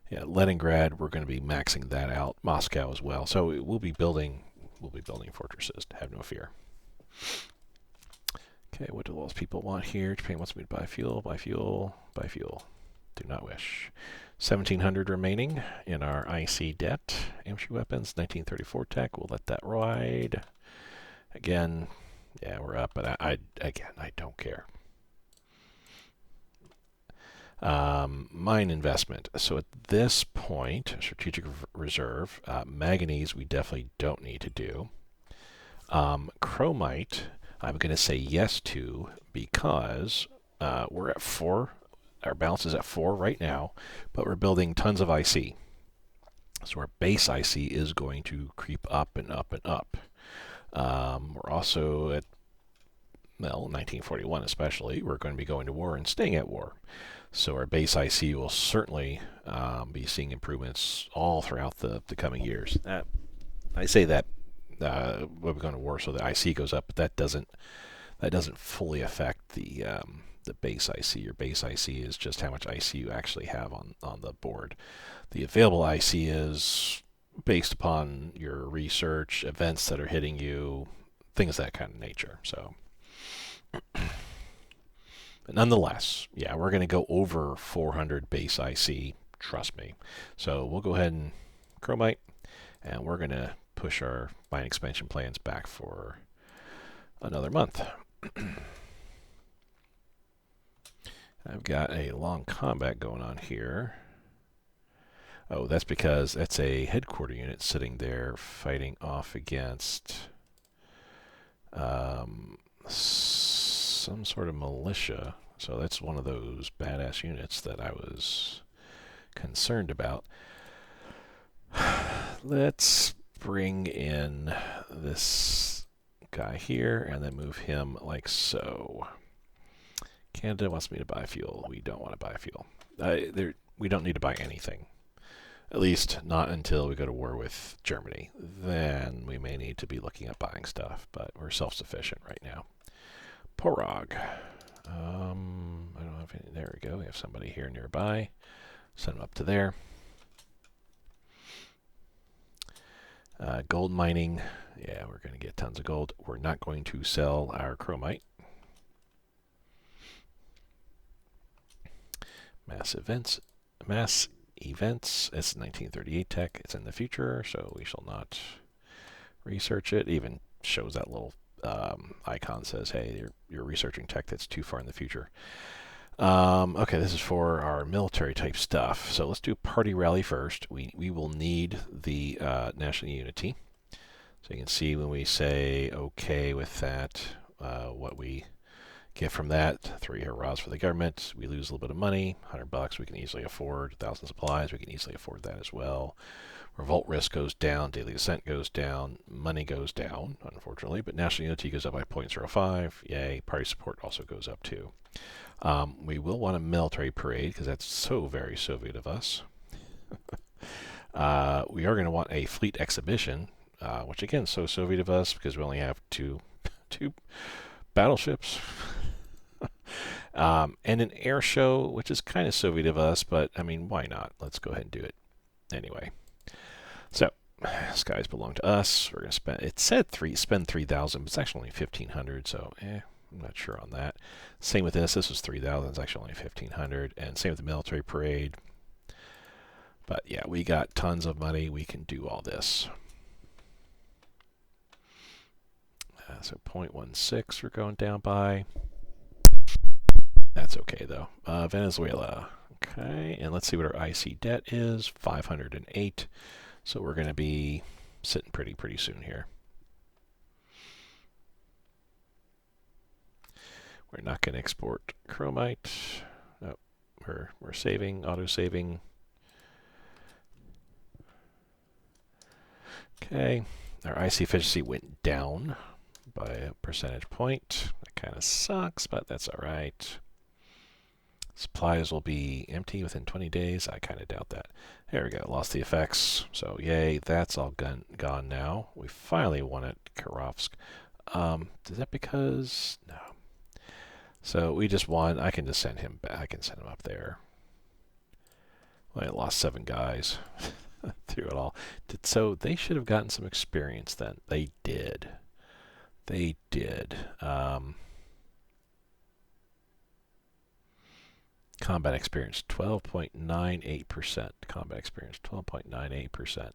Yeah, Leningrad, we're going to be maxing that out. Moscow as well. So we'll be building fortresses. Have no fear. Okay, what do those people want here? Japan wants me to buy fuel. Buy fuel. Buy fuel. Do not wish. 1,700 remaining in our IC debt. Amshi weapons, 1934 tech. We'll let that ride. Again, yeah, we're up, but I don't care. Mine investment. So at this point, strategic reserve, manganese we definitely don't need to do. Chromite, I'm going to say yes to because we're at 4. Our balance is at 4 right now, but we're building tons of IC. So our base IC is going to creep up and up and up. We're also at, 1941 especially, we're going to be going to war and staying at war. So our base IC will certainly be seeing improvements all throughout the coming years. I say that we're going to war, so the IC goes up, but that doesn't fully affect the base IC. Your base IC is just how much IC you actually have on the board. The available IC is based upon your research, events that are hitting you, things of that kind of nature. So. But nonetheless, yeah, we're going to go over 400 base IC, trust me. So we'll go ahead and chromite, and we're going to push our mine expansion plans back for another month. I've got a long combat going on here. Oh, that's because that's a headquarter unit sitting there fighting off against some sort of militia. So that's one of those badass units that I was concerned about. Let's bring in this guy here and then move him like so. Canada wants me to buy fuel. We don't want to buy fuel. We don't need to buy anything. At least not until we go to war with Germany. Then we may need to be looking at buying stuff, but we're self-sufficient right now. Porog. I don't have any. There we go. We have somebody here nearby. Send them up to there. Gold mining. Yeah, we're going to get tons of gold. We're not going to sell our chromite. Mass events. It's 1938 tech. It's in the future, so we shall not research it. Even shows that little icon says, hey, you're researching tech that's too far in the future. Okay, this is for our military type stuff. So let's do party rally first. We will need the national unity. So you can see when we say okay with that, what we Get from that 3 hurrahs for the government. We lose a little bit of money, $100 we can easily afford. 1,000 supplies, we can easily afford that as well. Revolt risk goes down, daily ascent goes down, money goes down, unfortunately, but national unity goes up by 0.05. Yay. Party support also goes up too. We will want a military parade because that's so very Soviet of us. We are going to want a fleet exhibition, which again, so Soviet of us because we only have two battleships. And an air show, which is kind of Soviet of us, but I mean, why not? Let's go ahead and do it anyway. So, skies belong to us. We're going to spend, it said spend 3,000, but it's actually only 1,500, so I'm not sure on that. Same with this was 3,000, it's actually only 1,500, and same with the military parade. But yeah, we got tons of money, we can do all this. So 0.16 we're going down by. That's okay though. Venezuela. Okay, and let's see what our IC debt is. 508. So we're going to be sitting pretty soon here. We're not going to export chromite. Oh, we're saving, auto-saving. Okay, our IC efficiency went down by a percentage point. That kind of sucks, but that's all right. Supplies will be empty within 20 days. I kind of doubt that. There we go. Lost the effects. So yay, that's all gone now. We finally won at Kirovsk. Is that because... No. So we just won. I can just send him back. I can send him up there. Well, I lost 7 guys through it all. So they should have gotten some experience then. They did. They did. Combat experience, 12.98%. Combat experience, 12.98%.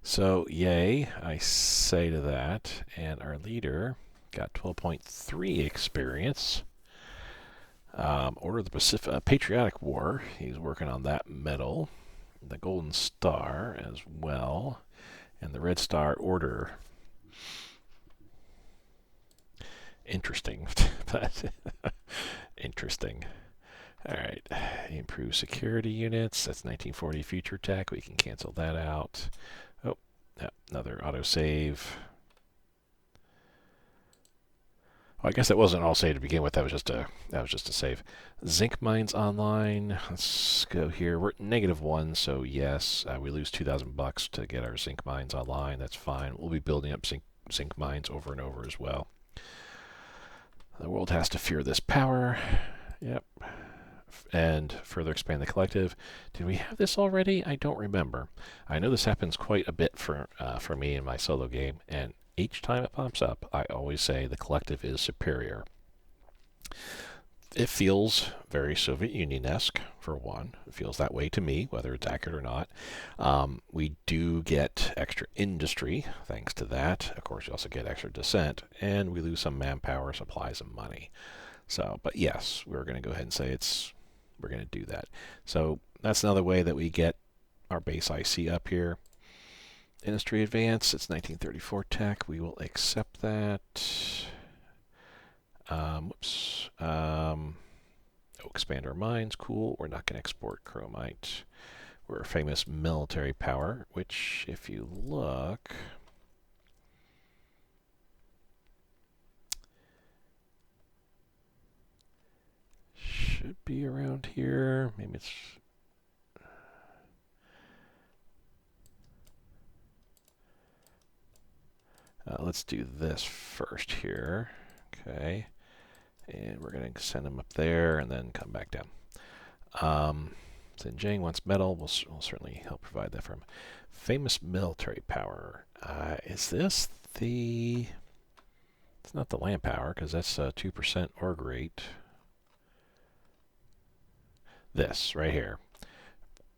So, yay, I say to that. And our leader got 12.3 experience. Order of the Pacific, Patriotic War. He's working on that medal. The Golden Star as well. And the Red Star Order. Interesting. But interesting. Alright, improve security units. That's 1940 future tech. We can cancel that out. Oh, another autosave. Well, I guess that wasn't all save to begin with. That was just a save. Zinc mines online. Let's go here. We're at -1, so yes, we lose $2,000 to get our zinc mines online. That's fine. We'll be building up zinc mines over and over as well. The world has to fear this power. Yep. And further expand the collective. Did we have this already? I don't remember. I know this happens quite a bit for me in my solo game, and each time it pops up, I always say the collective is superior. It feels very Soviet Union-esque, for one. It feels that way to me, whether it's accurate or not. We do get extra industry, thanks to that. Of course, you also get extra dissent, and we lose some manpower, supplies, and money. So, but yes, we're going to go ahead and say we're going to do that. So that's another way that we get our base IC up here. Industry advance, it's 1934 tech. We will accept that. Expand our mines. Cool. We're not going to export chromite. We're a famous military power, which, if you look... should be around here. Maybe it's... let's do this first here. Okay. And we're going to send them up there and then come back down. Xinjiang wants metal. We'll certainly help provide that for him. Famous military power. Is this the... It's not the land power because that's 2% org rate. This right here.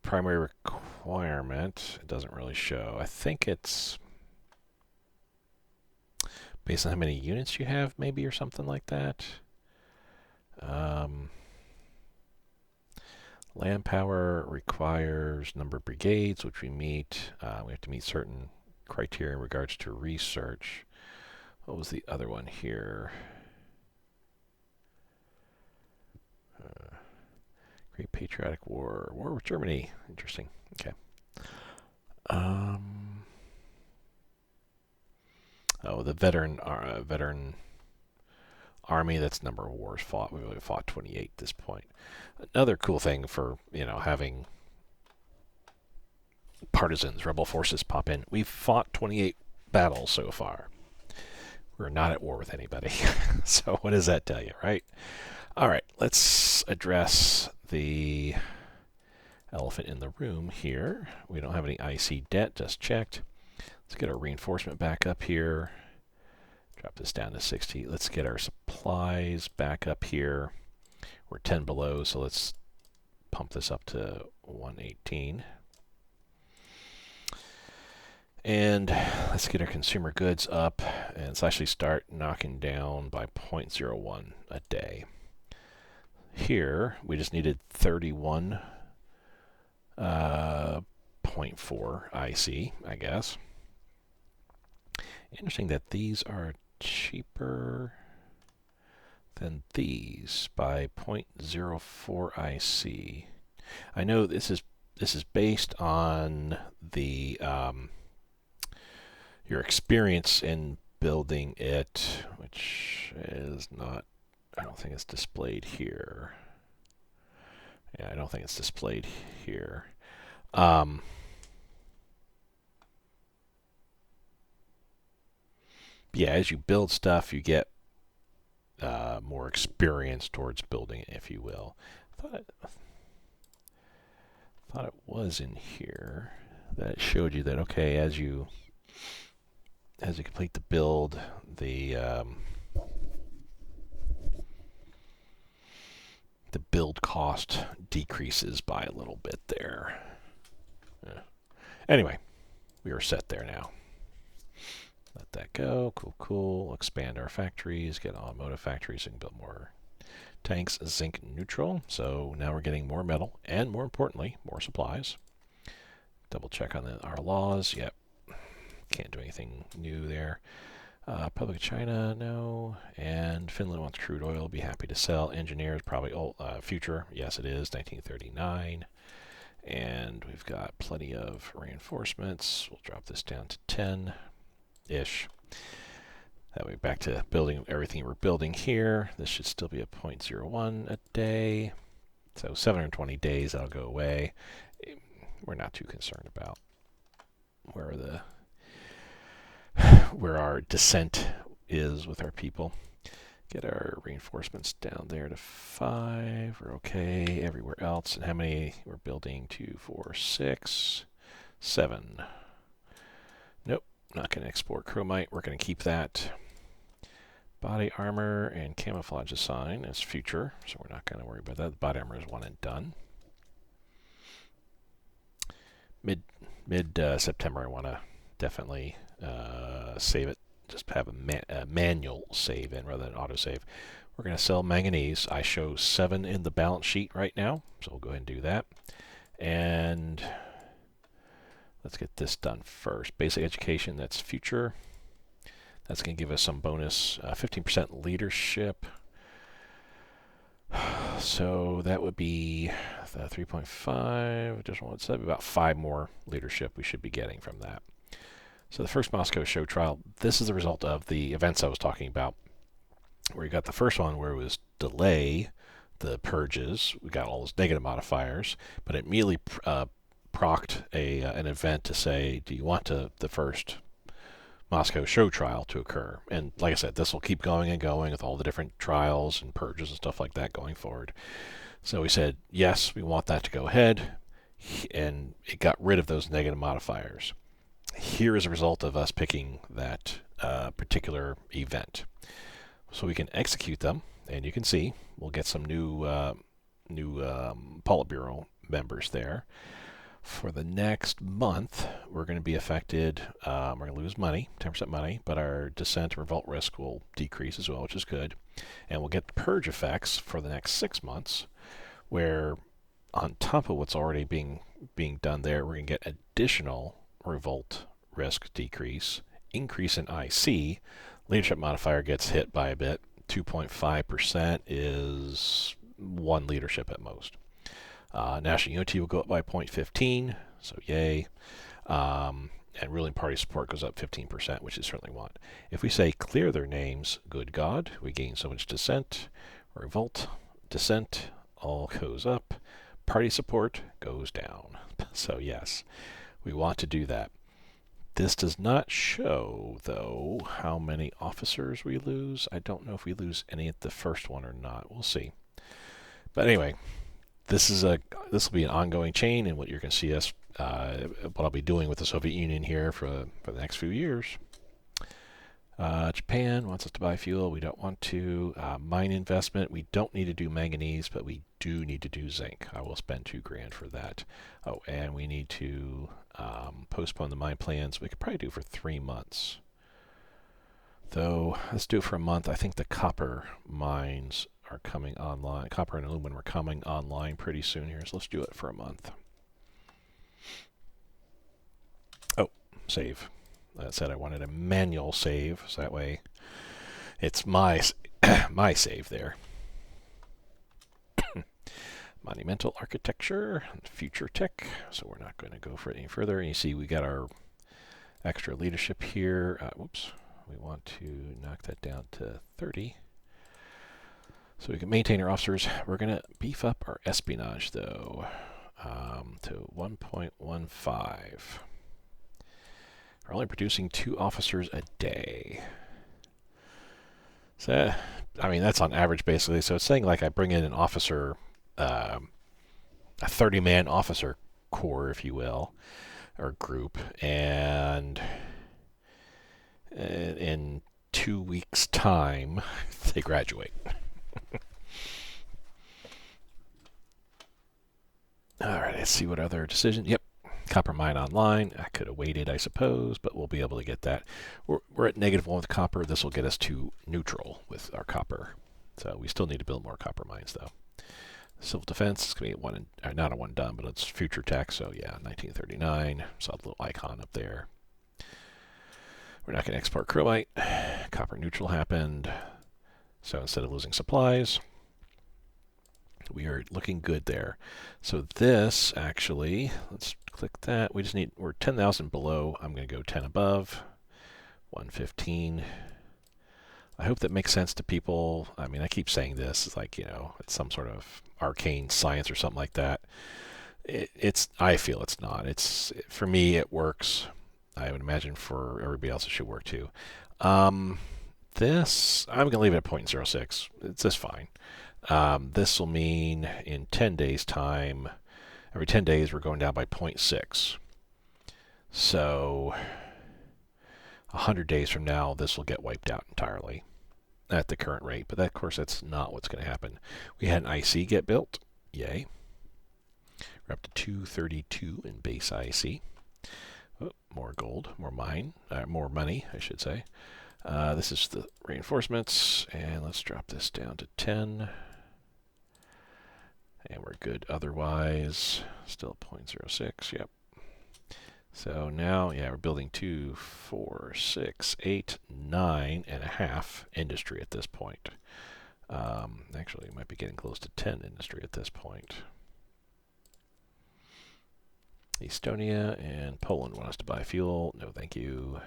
Primary requirement. It doesn't really show. I think it's based on how many units you have, maybe, or something like that. Land power requires number of brigades, which we meet. We have to meet certain criteria in regards to research. What was the other one here? Great Patriotic War. War with Germany. Interesting. Okay. Oh, the veteran army. That's number of wars fought. We really fought 28 at this point. Another cool thing for having partisans, rebel forces pop in. We've fought 28 battles so far. We're not at war with anybody. So what does that tell you, right? All right, let's address the elephant in the room here. We don't have any IC debt, just checked. Let's get our reinforcement back up here. Drop this down to 60. Let's get our supplies back up here. We're 10 below, so let's pump this up to 118. And let's get our consumer goods up, and let's actually start knocking down by 0.01 a day. Here, we just needed 31.4 IC, I guess. Interesting that these are cheaper than these by 0.04 IC. I know this is based on the your experience in building it, which is not, I don't think it's displayed here. Yeah, I don't think it's displayed here. Yeah, as you build stuff, you get more experience towards building it, if you will. I thought it was in here that showed you that, okay, as you complete the build, the build cost decreases by a little bit there. Yeah. Anyway, we are set there now. Let that go. Cool, cool. Expand our factories, get automotive factories, and build more tanks, zinc neutral. So now we're getting more metal, and more importantly, more supplies. Double check on our laws. Yep. Can't do anything new there. Republic of China, no. And Finland wants crude oil. Be happy to sell. Engineers, probably future. Yes, it is. 1939. And we've got plenty of reinforcements. We'll drop this down to 10-ish. That way back to building everything we're building here. This should still be a 0.01 a day. So 720 days, that'll go away. We're not too concerned about where our descent is with our people. Get our reinforcements down there to 5. We're okay. Everywhere else, and how many we're building? 2, 4, 6, 7. Nope, not going to export chromite. We're going to keep that. Body armor and camouflage assign as future, so we're not going to worry about that. The body armor is one and done. Mid September, I want to definitely save it. Just have a manual save in rather than autosave. We're going to sell manganese. I show 7 in the balance sheet right now, so we'll go ahead and do that. And let's get this done first. Basic education, that's future. That's going to give us some bonus, 15% leadership. So that would be 3.5. Additional, what's that? About 5 more leadership we should be getting from that. So the first Moscow show trial, this is the result of the events I was talking about, where you got the first one where it was delay the purges. We got all those negative modifiers, but it immediately procced an event to say, do you want the first Moscow show trial to occur? And like I said, this will keep going and going with all the different trials and purges and stuff like that going forward. So we said, yes, we want that to go ahead, and it got rid of those negative modifiers. Here is a result of us picking that particular event. So we can execute them, and you can see we'll get some new Politburo members there. For the next month, we're going to be affected. We're going to lose money, 10% money, but our descent and revolt risk will decrease as well, which is good. And we'll get purge effects for the next 6 months, where on top of what's already being done there, we're going to get additional revolt risk decrease, increase in IC. Leadership modifier gets hit by a bit. 2.5% is 1 leadership at most. National unity will go up by 0.15, so yay. And ruling party support goes up 15%, which is certainly want. If we say clear their names, good God, we gain so much dissent. Revolt, dissent, all goes up. Party support goes down. So yes, we want to do that. This does not show, though, how many officers we lose. I don't know if we lose any at the first one or not. We'll see. But anyway, this will be an ongoing chain, and what you're going to see us, what I'll be doing with the Soviet Union here for the next few years. Japan wants us to buy fuel. We don't want to. Mine investment. We don't need to do manganese, but we do need to do zinc. I will spend $2,000 for that. Oh, and we need to postpone the mine plans. We could probably do for 3 months. Though, let's do it for a month. I think the copper mines are coming online. Copper and aluminum are coming online pretty soon here, so let's do it for a month. Oh, save. I said I wanted a manual save, so that way it's my my save there. Monumental architecture, future tech. So we're not going to go for it any further. And you see we got our extra leadership here. Whoops. We want to knock that down to 30. So we can maintain our officers. We're going to beef up our espionage, though, to 1.15. We're only producing 2 officers a day. So, I mean, that's on average, basically. So it's saying, like, I bring in an officer, a 30-man officer corps, if you will, or group, and in 2 weeks' time, they graduate. All right, let's see what other decisions. Yep, copper mine online. I could have waited, I suppose, but we'll be able to get that. We're at -1 with copper. This will get us to neutral with our copper. So we still need to build more copper mines, though. Civil defense is going to be not a one done, but it's future tech. So yeah, 1939. Saw the little icon up there. We're not going to export chromite. Copper neutral happened. So instead of losing supplies, we are looking good there. So this actually, let's click that. We're 10,000 below. I'm going to go 10 above. 115. I hope that makes sense to people. I mean, I keep saying this. It's like, it's some sort of arcane science or something like that. I feel it's not. For me, it works. I would imagine for everybody else it should work too. This, I'm going to leave it at 0.06. It's just fine. This will mean in 10 days' time, every 10 days we're going down by 0.6. So 100 days from now, this will get wiped out entirely at the current rate. But of course, that's not what's going to happen. We had an IC get built. Yay. We're up to 232 in base IC. Oh, more gold, more money, I should say. This is the reinforcements, and let's drop this down to 10. And we're good otherwise. Still 0.06, yep. So now, yeah, we're building 2, 4, 6, 8, 9.5 industry at this point. Actually, we might be getting close to 10 industry at this point. Estonia and Poland want us to buy fuel. No, thank you.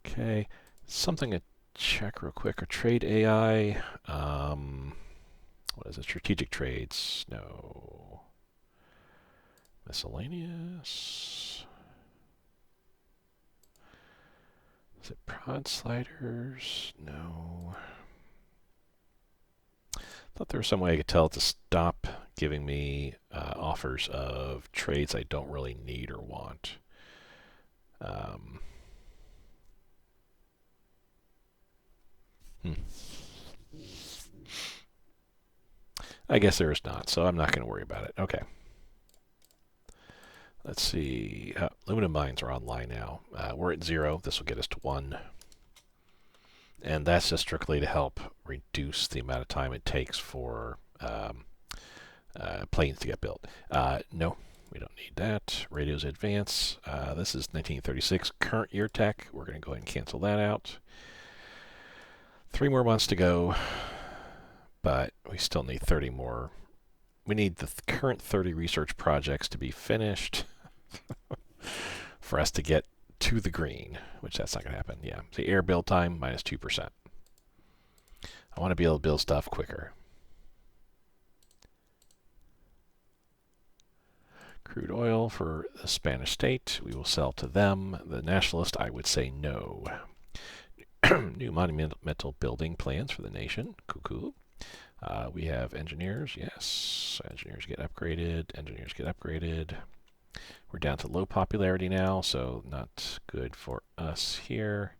Okay, something to check real quick. Or trade AI. What is it? Strategic trades. No. Miscellaneous. Is it prod sliders? No. I thought there was some way I could tell it to stop giving me offers of trades I don't really need or want. I guess there is not, so I'm not going to worry about it. Okay. Let's see. Aluminum mines are online now. We're at 0. This will get us to 1. And that's just strictly to help reduce the amount of time it takes for planes to get built. No, we don't need that. Radios advance. This is 1936 current year tech. We're going to go ahead and cancel that out. 3 more months to go, but we still need 30 more we need the current 30 research projects to be finished for us to get to the green, which that's not going to happen. Yeah, the air build time minus 2%. I want to be able to build stuff quicker. Crude oil for the Spanish state, we will sell to them. The nationalist, I would say no. New monumental building plans for the nation. Cuckoo. We have engineers. Yes, engineers get upgraded. Engineers get upgraded. We're down to low popularity now, so not good for us here.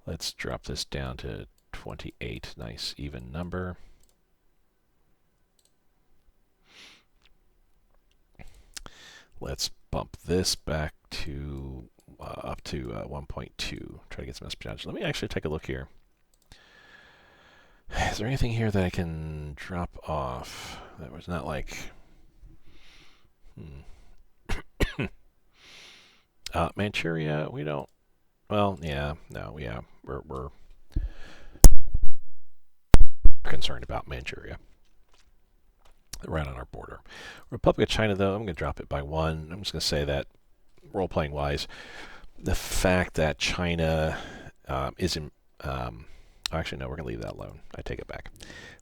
Let's drop this down to 28. Nice even number. Let's bump this back to up to 1.2. Try to get some espionage. Let me actually take a look here. Is there anything here that I can drop off that was not like... Manchuria, we don't... Well, yeah, no, yeah, we're concerned about Manchuria. Right on our border. Republic of China, though, I'm going to drop it by 1. I'm just going to say that, role-playing wise, the fact that China isn't... actually, no, we're going to leave that alone. I take it back.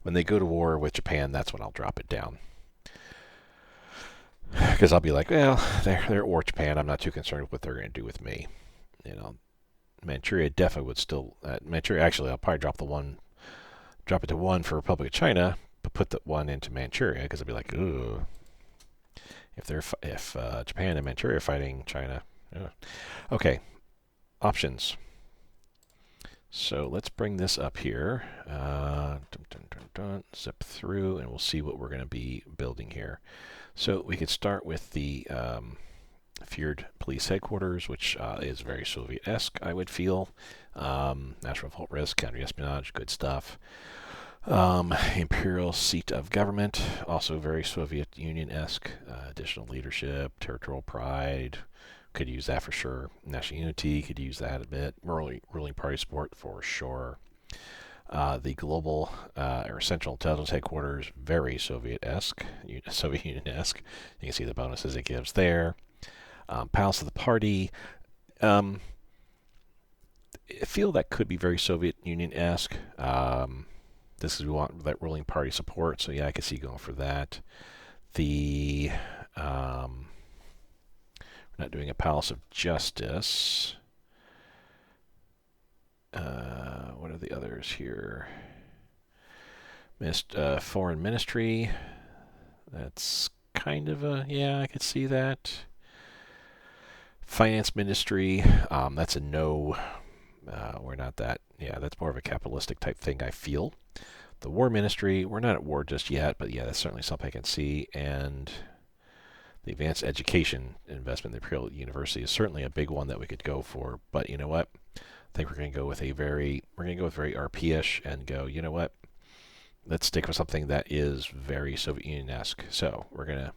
When they go to war with Japan, that's when I'll drop it down. Because I'll be like, well, they're at war with Japan. I'm not too concerned with what they're going to do with me. You know, Manchuria definitely would still... Manchuria, actually, I'll probably drop it to 1 for Republic of China, but put the 1 into Manchuria, because I'll be like, ooh, if Japan and Manchuria are fighting China. Okay, options. So let's bring this up here. Zip through, and we'll see what we're going to be building here. So we could start with the feared police headquarters, which is very Soviet-esque, I would feel. National revolt risk, counter-espionage, good stuff. Imperial seat of government, also very Soviet Union-esque. Additional leadership, territorial pride, could use that for sure. National unity, could use that a bit. Ruling party support for sure. The global or Central Intelligence Headquarters, very Soviet-esque, Soviet Union-esque. You can see the bonuses it gives there. Palace of the Party. I feel that could be very Soviet Union-esque. This is we want that ruling party support, so yeah, I could see going for that. The we're not doing a Palace of Justice. What are the others here? Foreign Ministry. That's kind of a, yeah, I could see that. Finance Ministry. That's a no. We're not that. Yeah, that's more of a capitalistic type thing, I feel. The War Ministry, we're not at war just yet, but yeah, that's certainly something I can see. And the Advanced Education Investment in the Imperial University is certainly a big one that we could go for. But you know what? I think we're going to go with very RP-ish and go, you know what? Let's stick with something that is very Soviet Union-esque. So it's going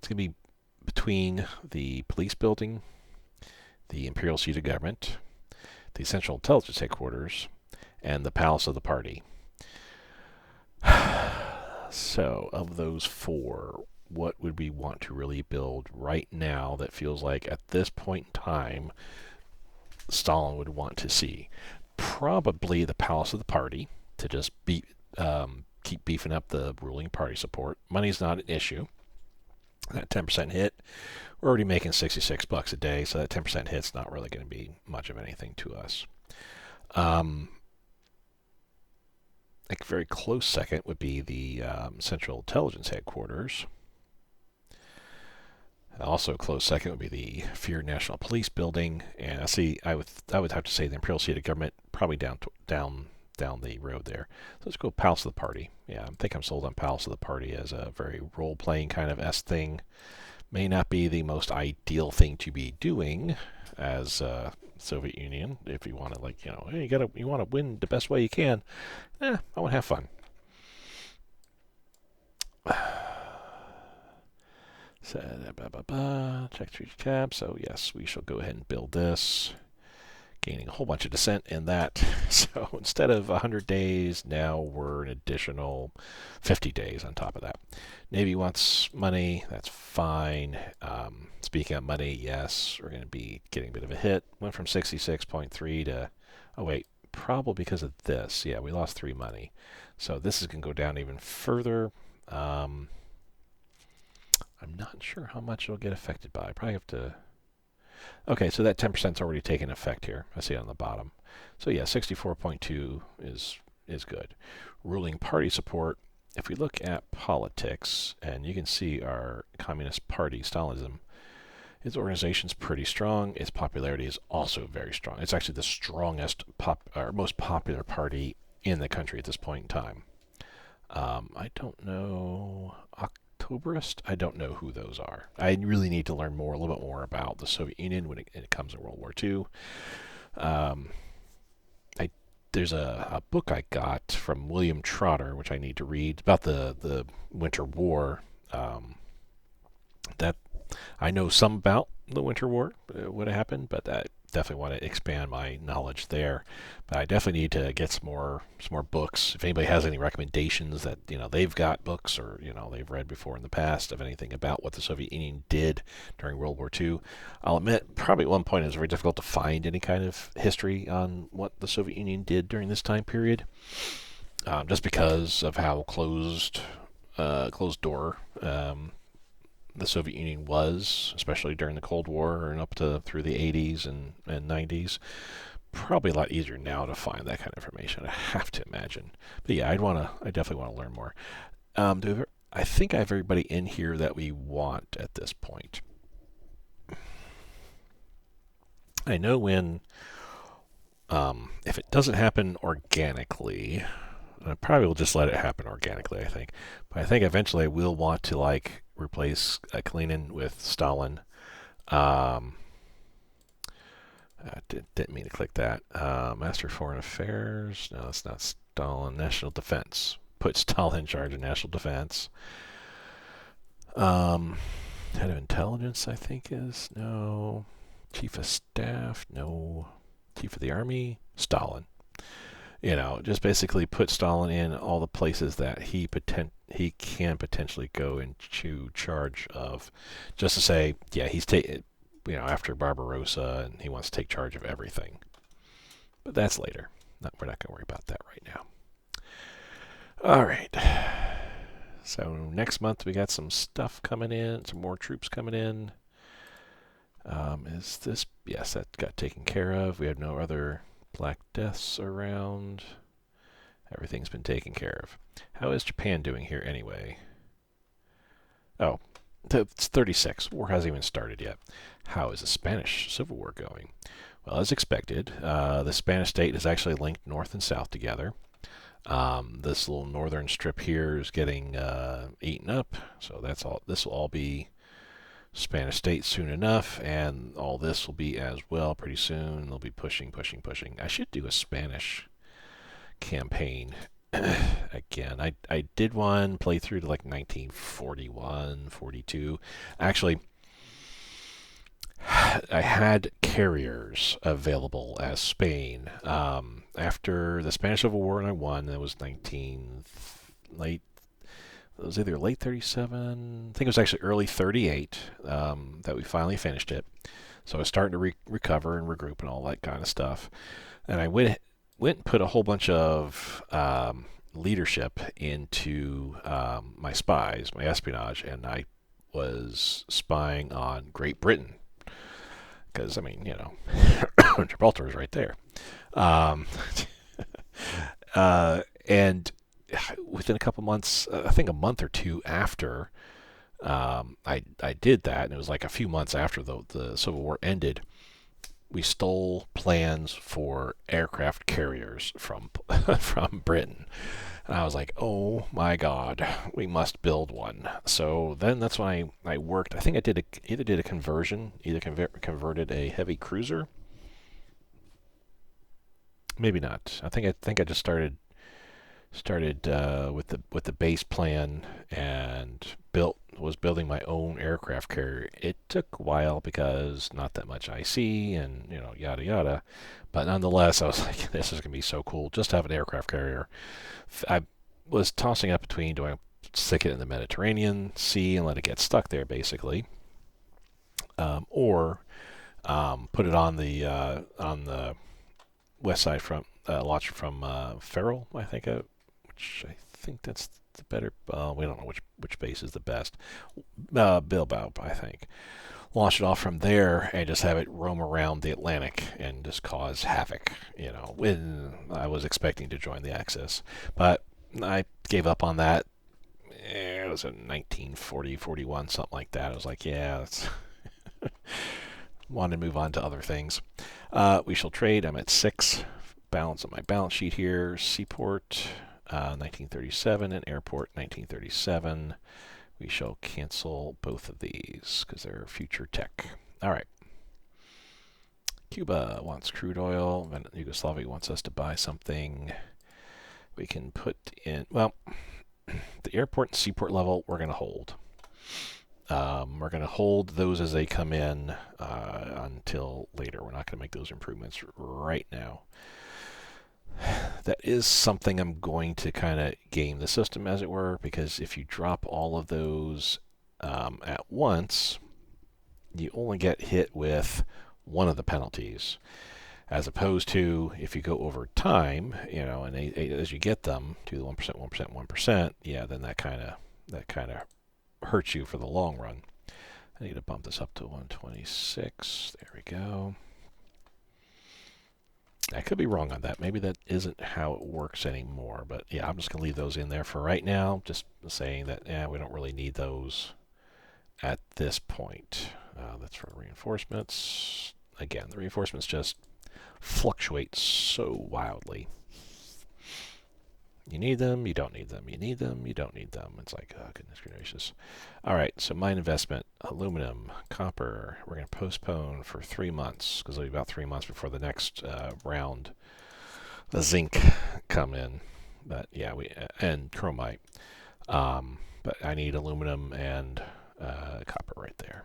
to be between the police building, the Imperial seat of government, the Central Intelligence Headquarters, and the Palace of the Party. So, of those 4, what would we want to really build right now that feels like at this point in time Stalin would want to see? Probably the Palace of the Party, to just keep beefing up the ruling party support. Money's not an issue. That 10% hit, we're already making $66 a day, so that 10% hit's not really going to be much of anything to us. A very close second would be the Central Intelligence Headquarters. Also, a close second would be the Feared National Police Building, and I would have to say the Imperial seat of government, probably down the road there. So let's go Palace of the Party. Yeah, I think I'm sold on Palace of the Party as a very role-playing kind of thing. May not be the most ideal thing to be doing as Soviet Union. If you want to, like, hey, you want to win the best way you can. I want to have fun. So, check each tab. So yes, we shall go ahead and build this. gaining a whole bunch of dissent in that. So instead of 100 days, now we're an additional 50 days on top of that. Navy wants money. That's fine. Speaking of money, yes, we're going to be getting a bit of a hit. Went from 66.3 to, oh wait, probably because of this. Yeah, we lost 3 money. So this is going to go down even further. I'm not sure how much it'll get affected by. I probably have to... Okay, so that 10% is already taken effect here. I see it on the bottom. So yeah, 64.2 is good. Ruling party support. If we look at politics, and you can see our Communist Party, Stalinism, its organization's pretty strong. Its popularity is also very strong. It's actually the strongest, most popular party in the country at this point in time. I don't know... Octoberist? I don't know who those are. I really need to learn more, a little bit more about the Soviet Union when it comes to World War II. There's a book I got from William Trotter, which I need to read, about the Winter War. That I know some about the Winter War, what happened, but I definitely want to expand my knowledge there. But I definitely need to get some more books. If anybody has any recommendations that they've got books or they've read before in the past of anything about what the Soviet Union did during World War II, I'll admit probably at one point it was very difficult to find any kind of history on what the Soviet Union did during this time period, just because of how closed door the Soviet Union was, especially during the Cold War and up to through the 80s and 90s. Probably a lot easier now to find that kind of information, I have to imagine. But yeah, I definitely want to learn more. I think I have everybody in here that we want at this point. I know when, if it doesn't happen organically, I probably will just let it happen organically, I think. But I think eventually I will want to replace Kalinin with Stalin. Didn't mean to click that. Master of Foreign Affairs. No, that's not Stalin. National Defense. Put Stalin in charge of national defense. Head of Intelligence, I think is. No. Chief of Staff. No. Chief of the Army. Stalin. Just basically put Stalin in all the places that he can potentially go into charge of, just to say, yeah, he's after Barbarossa, and he wants to take charge of everything. But that's later. We're not going to worry about that right now. All right. So next month we got some stuff coming in, some more troops coming in. Is this? Yes, that got taken care of. We have no other Black Deaths around. Everything's been taken care of. How is Japan doing here anyway? Oh, it's 36. War hasn't even started yet. How is the Spanish Civil War going? Well, as expected, the Spanish state is actually linked north and south together. This little northern strip here is getting eaten up, so that's all. This will all be Spanish state soon enough, and all this will be as well pretty soon. They'll be pushing. I should do a Spanish campaign again. I did one playthrough to 1941, 42. Actually, I had carriers available as Spain. After the Spanish Civil War, and I won. It was it was either late 37, I think it was actually early 38 that we finally finished it. So I was starting to recover and regroup and all that kind of stuff. And I went and put a whole bunch of leadership into my spies, my espionage, and I was spying on Great Britain. Because, Gibraltar is right there. And within a couple months, I think a month or two after I did that, and it was a few months after the Civil War ended, we stole plans for aircraft carriers from Britain. And I was like, oh my God, we must build one. So then that's when I worked. I think I either did a conversion, converted a heavy cruiser. Maybe not. I think I just started Started with the base plan and was building my own aircraft carrier. It took a while because not that much IC and yada yada, but nonetheless I was like, this is gonna be so cool just to have an aircraft carrier. I was tossing up between, do I stick it in the Mediterranean Sea and let it get stuck there basically, or put it on the west side from launch from Ferrol, I think, which I think that's the better. We don't know which base is the best. Bilbao, I think. Launch it off from there and just have it roam around the Atlantic and just cause havoc. When I was expecting to join the Axis, but I gave up on that. It was in 1940, 41, something like that. I was like, yeah, that's wanted to move on to other things. We shall trade. I'm at 6. Balance on my balance sheet here. Seaport, 1937, and Airport, 1937. We shall cancel both of these because they're future tech. All right. Cuba wants crude oil. Yugoslavia wants us to buy something. We can put in, well, the airport and seaport level we're going to hold. We're going to hold those as they come in until later. We're not going to make those improvements right now. That is something I'm going to kind of game the system, as it were, because if you drop all of those at once, you only get hit with one of the penalties, as opposed to if you go over time, and as you get them to the 1%, 1%, 1%, yeah, then that kind of hurts you for the long run. I need to bump this up to 126. There we go. I could be wrong on that. Maybe that isn't how it works anymore. But yeah, I'm just going to leave those in there for right now. Just saying that, we don't really need those at this point. That's for reinforcements. Again, the reinforcements just fluctuate so wildly. You need them, you don't need them. You need them, you don't need them. It's like, oh, goodness gracious. All right, so mine investment, aluminum, copper, we're going to postpone for 3 months because it'll be about 3 months before the next round. The zinc come in, but yeah, and chromite. But I need aluminum and copper right there.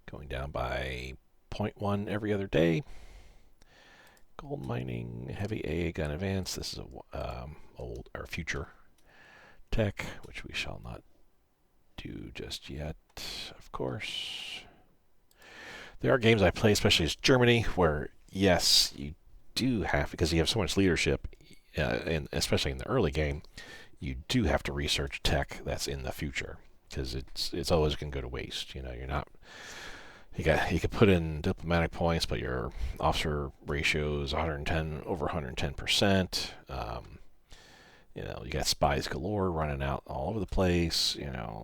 Going down by 0.1 every other day. Gold mining, heavy A gun advance. This is old or future tech, which we shall not do just yet, of course. There are games I play, especially as Germany, where yes, you do have, because you have so much leadership, and especially in the early game, you do have to research tech that's in the future, because it's always going to go to waste. You're not. You could put in diplomatic points, but your officer ratio is 110 over 110%. You got spies galore running out all over the place.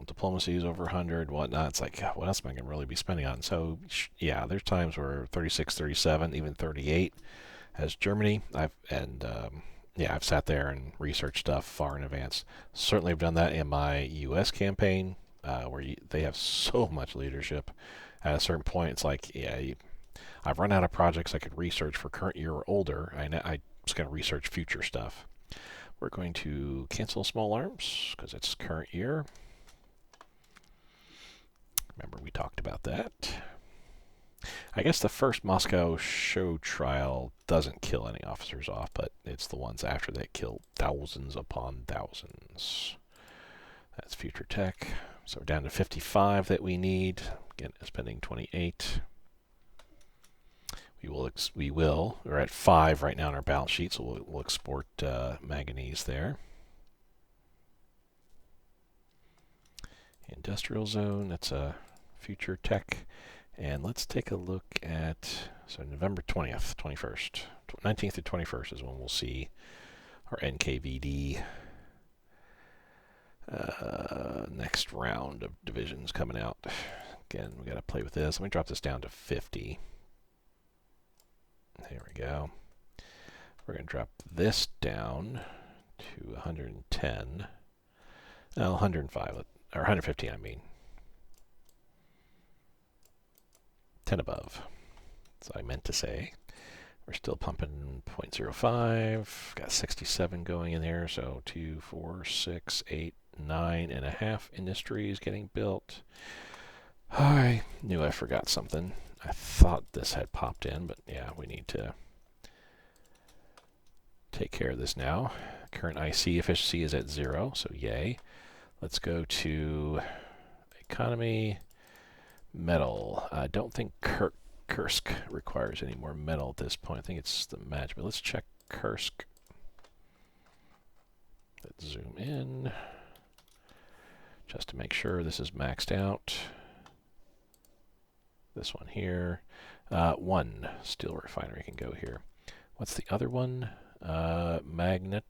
Diplomacy is over 100, whatnot. It's like, what else am I going to really be spending on? So yeah, there's times where 36, 37, even 38 as Germany. I've sat there and researched stuff far in advance. Certainly, I've done that in my U.S. campaign, where they have so much leadership. At a certain point, it's like, I've run out of projects I could research for current year or older. I was going to research future stuff. We're going to cancel small arms because it's current year. Remember, we talked about that. I guess the first Moscow show trial doesn't kill any officers off, but it's the ones after that kill thousands upon thousands. That's future tech. So we're down to 55 that we need. Again, spending 28. We're at 5 right now on our balance sheet, so we'll export manganese there. Industrial zone, that's a future tech. And let's take a look at, so November 20th, 21st, 19th to 21st is when we'll see our NKVD next round of divisions coming out. Again, we got to play with this. Let me drop this down to 50. There we go. We're going to drop this down to 110. No, 105, or 115, I mean. 10 above. That's what I meant to say. We're still pumping 0.05. Got 67 going in there, so 2, 4, 6, 8, 9.5 industries getting built. I knew I forgot something. I thought this had popped in, but yeah, we need to take care of this now. Current IC efficiency is at 0, so yay. Let's go to economy, metal. I don't think Kursk requires any more metal at this point. I think it's the match, but let's check Kursk. Let's zoom in just to make sure this is maxed out. This one here. One steel refinery can go here. What's the other one? Magnitogorsk.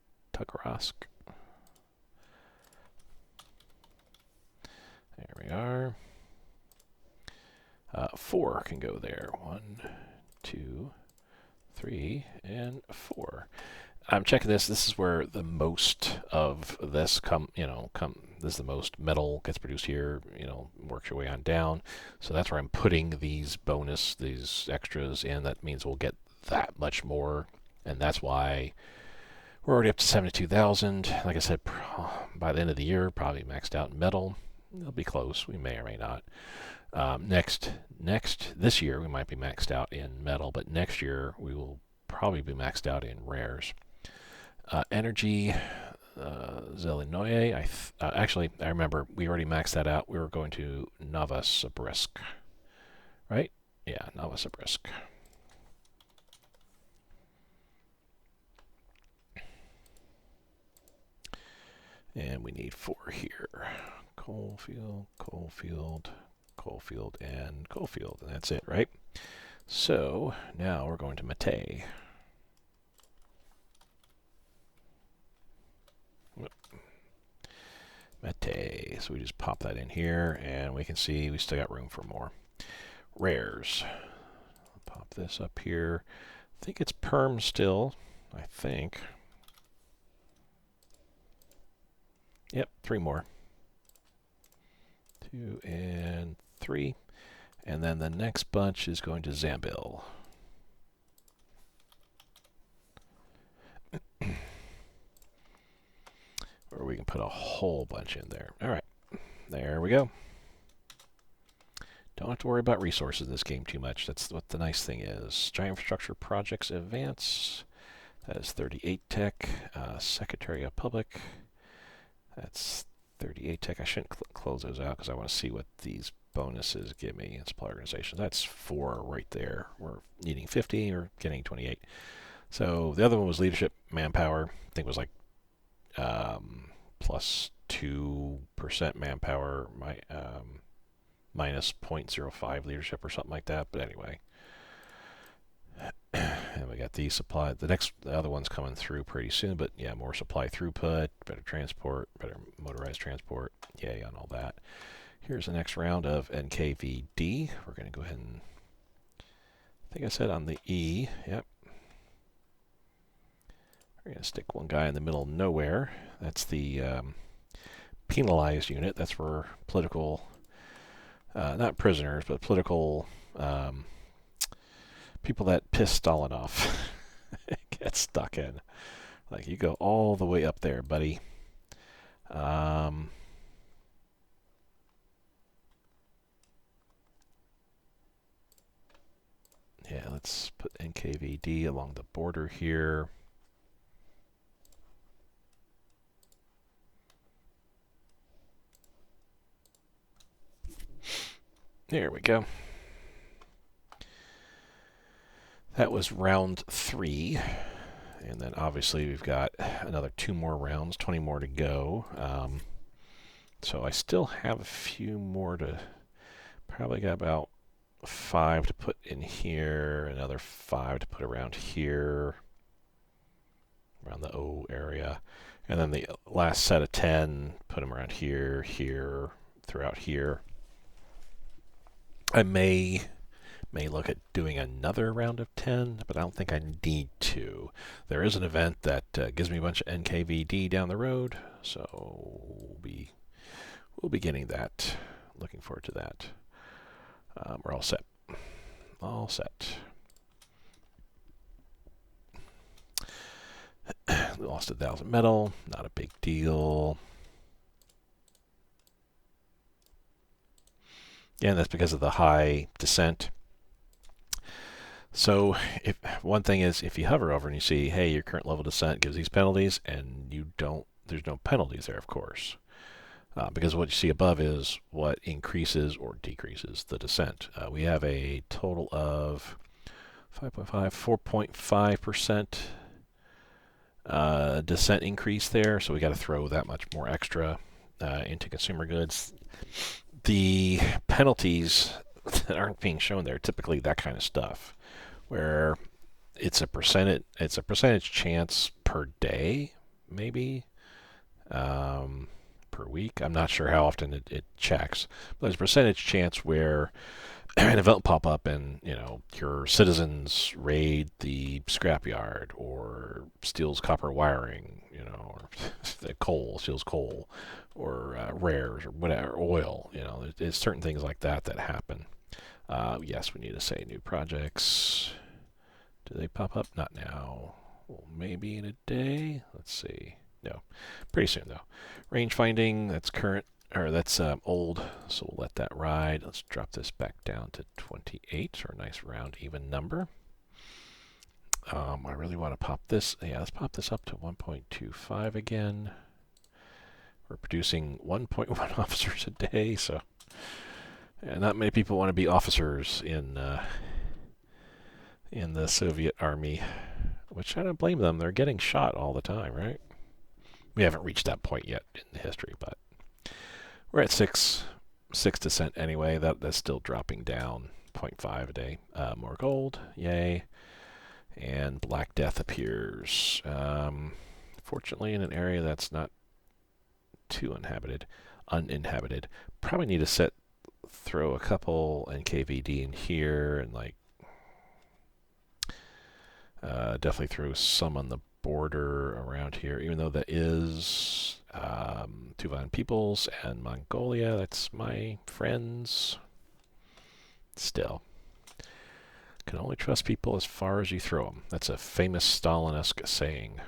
There we are. 4 can go there. 1, 2, 3, and 4. I'm checking this. This is where the most of this this is the most metal gets produced here, works your way on down. So that's where I'm putting these these extras in. That means we'll get that much more. And that's why we're already up to 72,000. Like I said, by the end of the year, probably maxed out in metal. It'll be close. We may or may not. This year we might be maxed out in metal, but next year we will probably be maxed out in rares. Energy, Zelenoye. Actually, I remember we already maxed that out. We were going to Novosibirsk, right? Yeah, Novosibirsk. And we need 4 here. Coalfield, coalfield, coalfield, and coalfield. And that's it, right? So now we're going to Mate. Mate. So we just pop that in here, and we can see we still got room for more. Rares. Pop this up here. I think it's perm still. I think. Yep, 3 more. 2 and 3. And then the next bunch is going to Zambil. Or we can put a whole bunch in there. All right, there we go. Don't have to worry about resources in this game too much. That's what the nice thing is. Giant infrastructure projects advance. That is 38 tech. Secretary of Public. That's 38 tech. I shouldn't close those out because I want to see what these bonuses give me in supply organizations. That's 4 right there. We're needing 50 or getting 28. So the other one was leadership manpower. I think it was like plus 2% manpower, minus 0.05 leadership or something like that. But anyway, and we got these supply. The other one's coming through pretty soon. But yeah, more supply throughput, better transport, better motorized transport. Yay on all that. Here's the next round of NKVD. We're going to go ahead and, I think I said on the E. Yep. We're going to stick one guy in the middle of nowhere. That's the penalized unit. That's for political, not prisoners, but political people that piss Stalin off. Get stuck in. Like, you go all the way up there, buddy. Yeah, let's put NKVD along the border here. There we go. That was round 3. And then obviously we've got another 2 more rounds, 20 more to go. So I still have a few more to, probably got about 5 to put in here, another 5 to put around here, around the O area. And then the last set of 10, put them around here, here, throughout here. I may look at doing another round of 10, but I don't think I need to. There is an event that gives me a bunch of NKVD down the road, so we'll be getting that. Looking forward to that. We're all set. All set. we lost 1,000 metal, not a big deal. And that's because of the high descent. So one thing is, if you hover over and you see, hey, your current level of descent gives these penalties, and there's no penalties there, of course. Because what you see above is what increases or decreases the descent. We have a total of 4.5% descent increase there, so we got to throw that much more extra into consumer goods. The penalties that aren't being shown there, typically that kind of stuff, where it's a percentage chance per day, maybe. Per week. I'm not sure how often it checks, but there's a percentage chance where an event will pop up and your citizens raid the scrapyard or steals copper wiring, or the steals coal or rares or whatever, oil. There's certain things like that happen. Yes, we need to say new projects. Do they pop up? Not now. Well, maybe in a day. Let's see. No, pretty soon though. Range finding, that's current, or that's old, so we'll let that ride. Let's drop this back down to 28, or a nice round even number. I really want to pop this. Yeah, let's pop this up to 1.25 again. We're producing 1.1 officers a day, so not many people want to be officers in the Soviet army, which I don't blame them. They're getting shot all the time, right? We haven't reached that point yet in the history, but we're at 6 descent anyway. That's still dropping down 0.5 a day. More gold, yay. And Black Death appears. Fortunately, in an area that's not too uninhabited. Probably need to throw a couple NKVD in here, and definitely throw some on the border around here, even though that is Tuvan peoples and Mongolia. That's my friends. Still, can only trust people as far as you throw them. That's a famous Stalin-esque saying.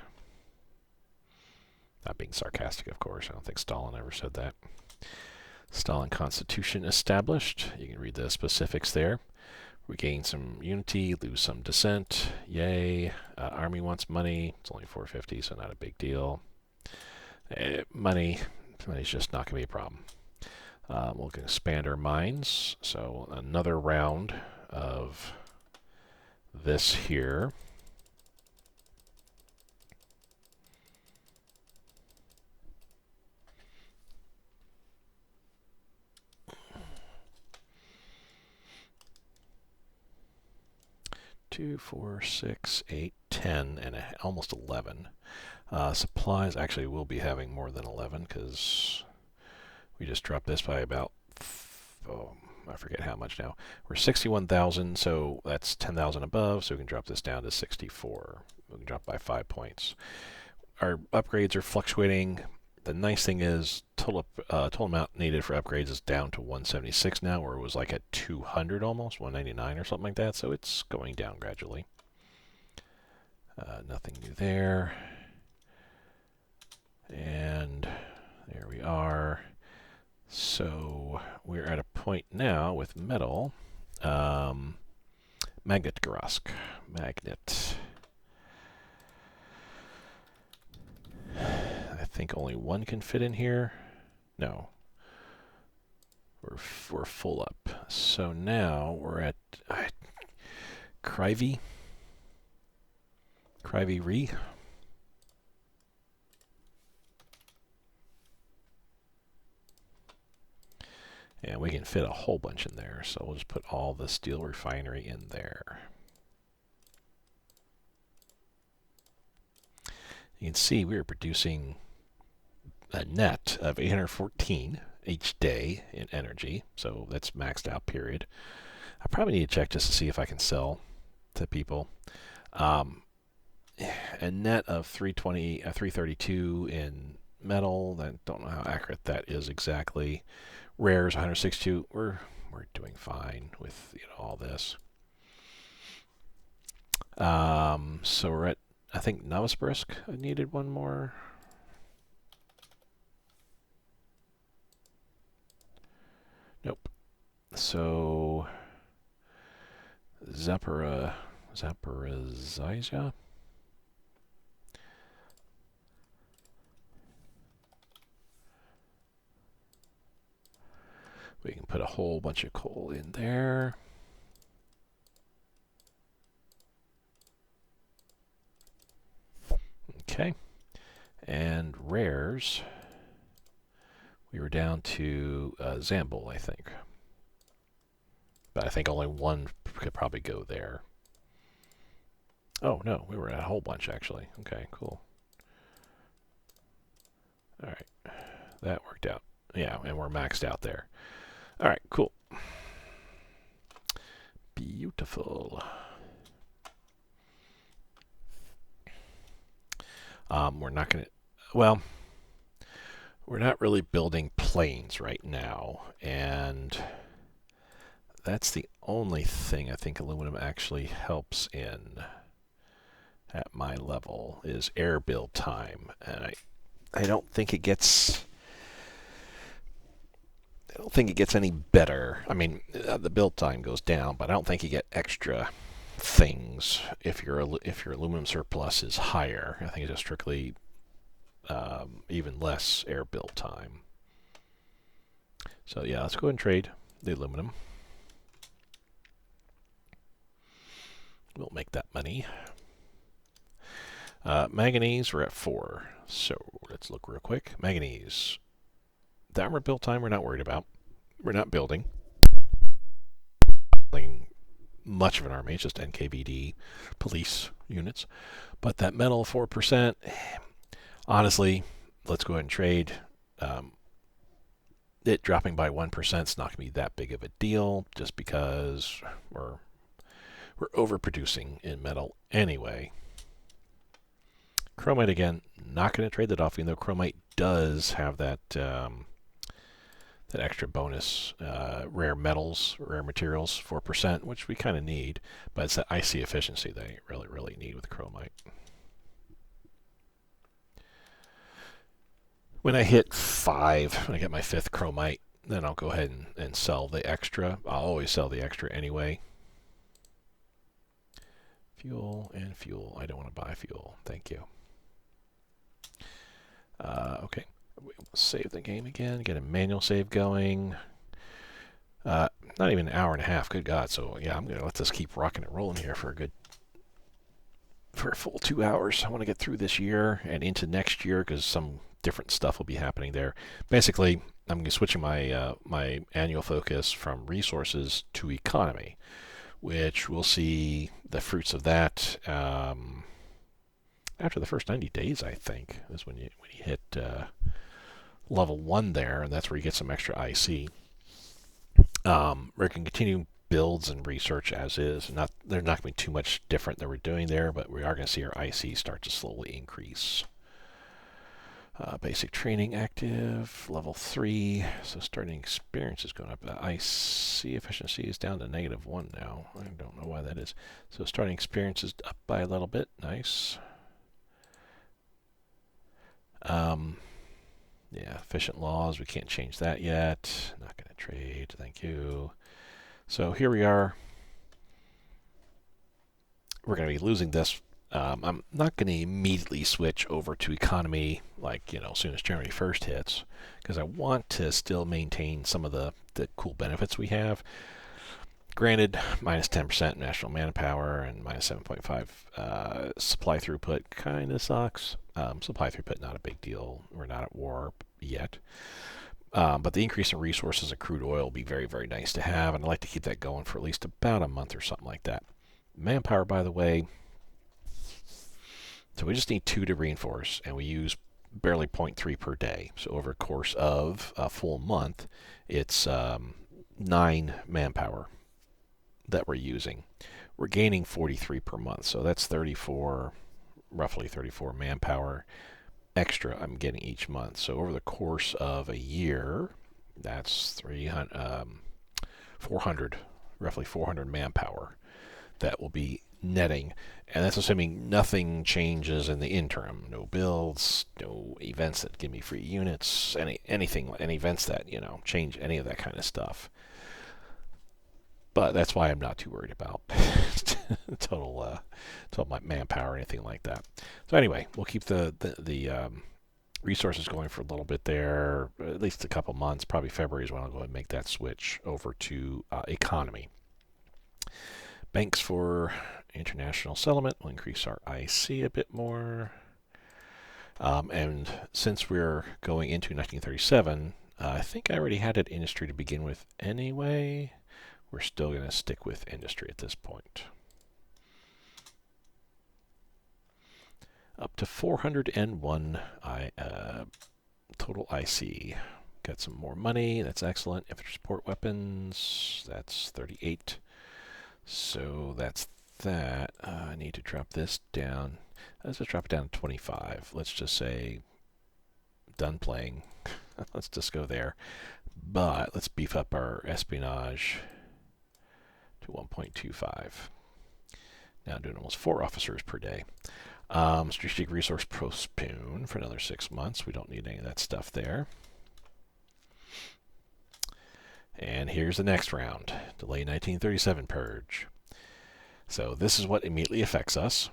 Not being sarcastic, of course. I don't think Stalin ever said that. Stalin Constitution established. You can read the specifics there. We gain some unity, lose some descent. Yay. Army wants money. It's only 450, so not a big deal. Money's just not going to be a problem. We'll expand our mines. So another round of this here. Two, 4, 6, 8, 10, and almost 11. Supplies actually will be having more than 11 because we just dropped this by about, I forget how much now. We're 61,000, so that's 10,000 above, so we can drop this down to 64. We can drop by 5 points. Our upgrades are fluctuating. The nice thing is total amount needed for upgrades is down to 176 now, where it was like at 200 almost, 199 or something like that, so it's going down gradually. Nothing new there. And there we are. So we're at a point now with metal. Magnet Garosk. Magnet. I think only one can fit in here. No. We're full up. So now we're at Crivey. Crivey Re. And we can fit a whole bunch in there, so we'll just put all the steel refinery in there. You can see we're producing a net of 814 each day in energy, so that's maxed out, period. I probably need to check just to see if I can sell to people. A net of 332 in metal. I don't know how accurate that is exactly. Rares 162. We're doing fine with all this. So we're at I think Novosibirsk needed one more. Nope. So Zaporizhzhia. We can put a whole bunch of coal in there. Okay. And rares, we were down to Zambul, I think. But I think only one could probably go there. Oh, no, we were at a whole bunch, actually. Okay, cool. All right. That worked out. Yeah, and we're maxed out there. All right, cool. Beautiful. We're not going to... Well, we're not really building planes right now, and that's the only thing I think aluminum actually helps in at my level is air build time, and I don't think it gets any better. I mean, the build time goes down, but I don't think you get extra things if your aluminum surplus is higher. I think it's just strictly even less air build time. So yeah, let's go ahead and trade the aluminum. We'll make that money. Manganese, we're at 4. So let's look real quick. Manganese. The armor build time we're not worried about. We're not building much of an army. It's just NKVD police units. But that metal 4%, honestly, let's go ahead and trade. It dropping by 1% is not going to be that big of a deal just because we're overproducing in metal anyway. Chromite again, not going to trade that off, even though chromite does have that that extra bonus rare metals, rare materials, 4%, which we kind of need, but it's that IC efficiency that I really need with chromite. When I hit 5, when I get my 5th chromite, then I'll go ahead and sell the extra. I'll always sell the extra anyway. Fuel and fuel. I don't want to buy fuel. Thank you. Okay. We'll save the game again. Get a manual save going. Not even an hour and a half. Good God. So yeah, I'm going to let this keep rocking and rolling here for a full 2 hours. I want to get through this year and into next year because some different stuff will be happening there. Basically, I'm going to be switching my my annual focus from resources to economy, which we'll see the fruits of that after the first 90 days, I think, is when you hit level 1 there, and that's where you get some extra IC. We can continue builds and research as is. There's not going to be too much different that we're doing there, but we are going to see our IC start to slowly increase. Basic training active, level 3, so starting experience is going up. IC efficiency is down to -1 now. I don't know why that is. So starting experience is up by a little bit. Nice. Yeah, efficient laws, we can't change that yet. Not going to trade, thank you. So here we are. We're going to be losing this. I'm not going to immediately switch over to economy like, as soon as January 1st hits, because I want to still maintain some of the cool benefits we have. Granted, minus 10% national manpower and minus 7.5 supply throughput kind of sucks. Supply throughput, not a big deal. We're not at war yet. But the increase in resources and crude oil will be very, very nice to have, and I'd like to keep that going for at least about a month or something like that. Manpower, by the way, so we just need 2 to reinforce, and we use barely 0.3 per day. So over a course of a full month, it's 9 manpower that we're using. We're gaining 43 per month, so that's 34, roughly 34 manpower extra I'm getting each month. So over the course of a year, that's 400, roughly 400 manpower that will be netting, and that's assuming nothing changes in the interim. No builds, no events that give me free units, anything, any events that change any of that kind of stuff. But that's why I'm not too worried about total manpower or anything like that. So anyway, we'll keep the resources going for a little bit there, at least a couple months. Probably February is when I'll go and make that switch over to economy. Banks for international settlement will increase our IC a bit more. And since we're going into 1937, I think I already had it industry to begin with anyway. We're still going to stick with industry at this point. Up to 401 total IC. Got some more money. That's excellent. Infantry support weapons. That's 38. So that's that. I need to drop this down. Let's just drop it down to 25. Let's just say done playing. Let's just go there. But let's beef up our espionage to 1.25. Now I'm doing almost 4 officers per day. Strategic resource postpone for another 6 months. We don't need any of that stuff there. And here's the next round. Delay 1937 purge. So this is what immediately affects us.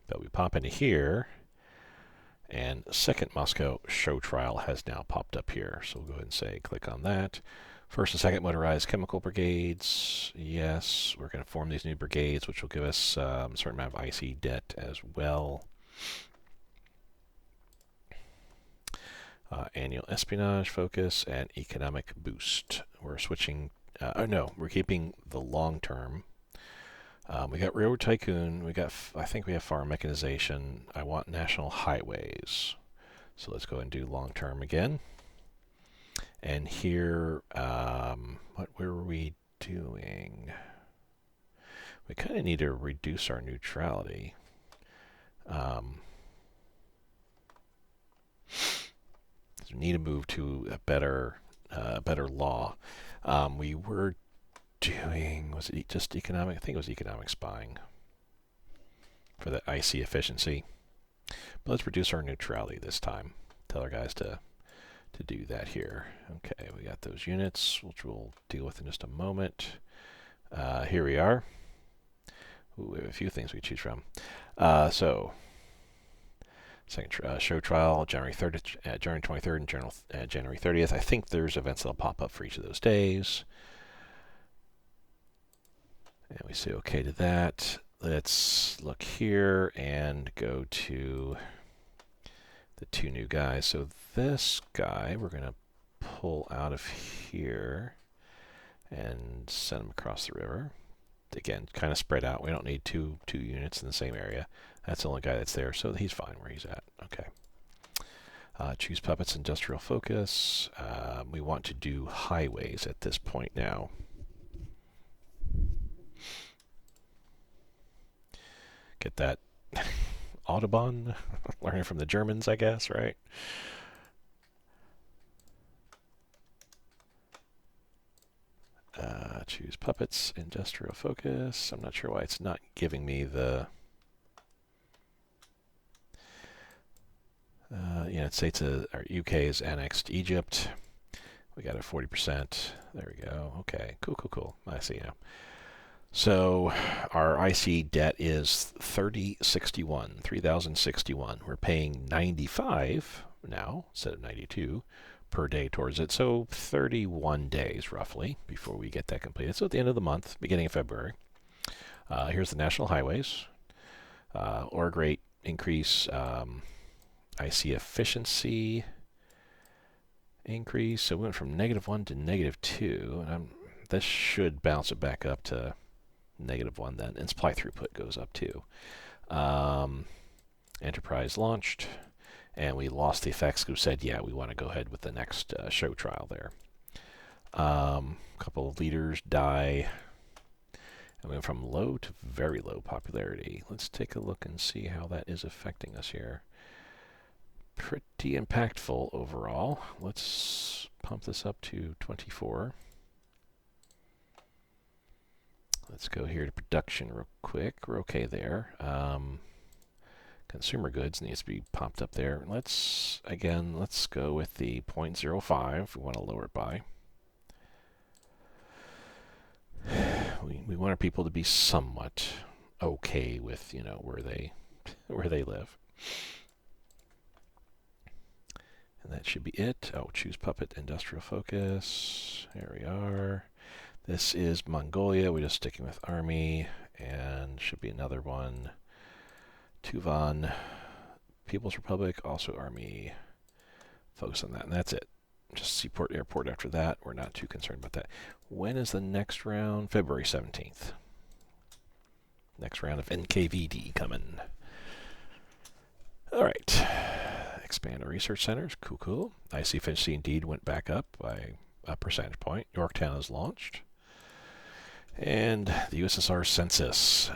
But we pop into here, and second Moscow show trial has now popped up here. So we'll go ahead and say click on that. First and second motorized chemical brigades. Yes, we're going to form these new brigades, which will give us a certain amount of IC debt as well. Annual espionage focus and economic boost. We're switching. No, we're keeping the long term. We got railroad tycoon. I think we have farm mechanization. I want national highways. So let's go and do long term again. And here, what were we doing? We kind of need to reduce our neutrality. We need to move to a better law. We were doing, was it just economic? I think it was economic spying for the IC efficiency. But let's reduce our neutrality this time. Tell our guys to do that here. Okay, we got those units, which we'll deal with in just a moment. Here we are. Ooh, we have a few things we choose from. So, second show trial, January 3rd, January 23rd, and January 30th. I think there's events that'll pop up for each of those days. And we say okay to that. Let's look here and go to the 2 new guys. So this guy we're going to pull out of here and send him across the river. Again, kind of spread out. We don't need two units in the same area. That's the only guy that's there, so he's fine where he's at. Okay. Choose puppets, industrial focus. We want to do highways at this point now. Get that Autobahn, learning from the Germans, I guess, right? Choose puppets, industrial focus. I'm not sure why it's not giving me the United States or UK is annexed Egypt. We got a 40%. There we go. Okay, cool. I see now. So our IC debt is 3061. We're paying 95 now instead of 92 per day towards it. So 31 days roughly before we get that completed. So at the end of the month, beginning of February. Here's the national highways. Org rate increase. IC efficiency increase. So we went from -1 to -2. And this should bounce it back up to -1 then. And supply throughput goes up too. Enterprise launched. And we lost the effects who said, yeah, we want to go ahead with the next show trial there. A couple of leaders die. And we went from low to very low popularity. Let's take a look and see how that is affecting us here. Pretty impactful overall. Let's pump this up to 24. Let's go here to production real quick. We're okay there. Consumer goods needs to be popped up there. Let's go with the 0.05. We want to lower it by. We want our people to be somewhat okay with, you know, where they live. And that should be it. Oh, choose puppet industrial focus. There we are. This is Mongolia. We're just sticking with army, and should be another one. Tuvan, People's Republic, also army. Focus on that, and that's it. Just seaport, airport after that. We're not too concerned about that. When is the next round? February 17th. Next round of NKVD coming. All right. Expand our research centers. Cool, cool. IC efficiency indeed went back up by a percentage point. Yorktown is launched. And the USSR census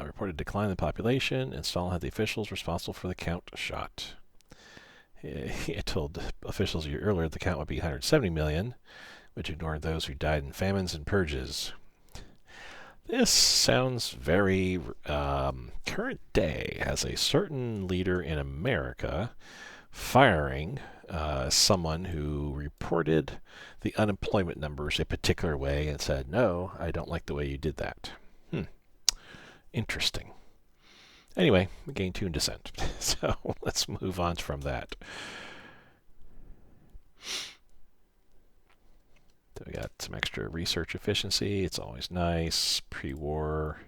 reported decline in the population, and Stalin had the officials responsible for the count shot. He had told officials a year earlier the count would be 170 million, which ignored those who died in famines and purges. This sounds very current day, as a certain leader in America firing someone who reported the unemployment numbers a particular way and said, no, I don't like the way you did that. Interesting. Anyway, we gained 2 in dissent. So let's move on from that. So we got some extra research efficiency. It's always nice. Pre-war.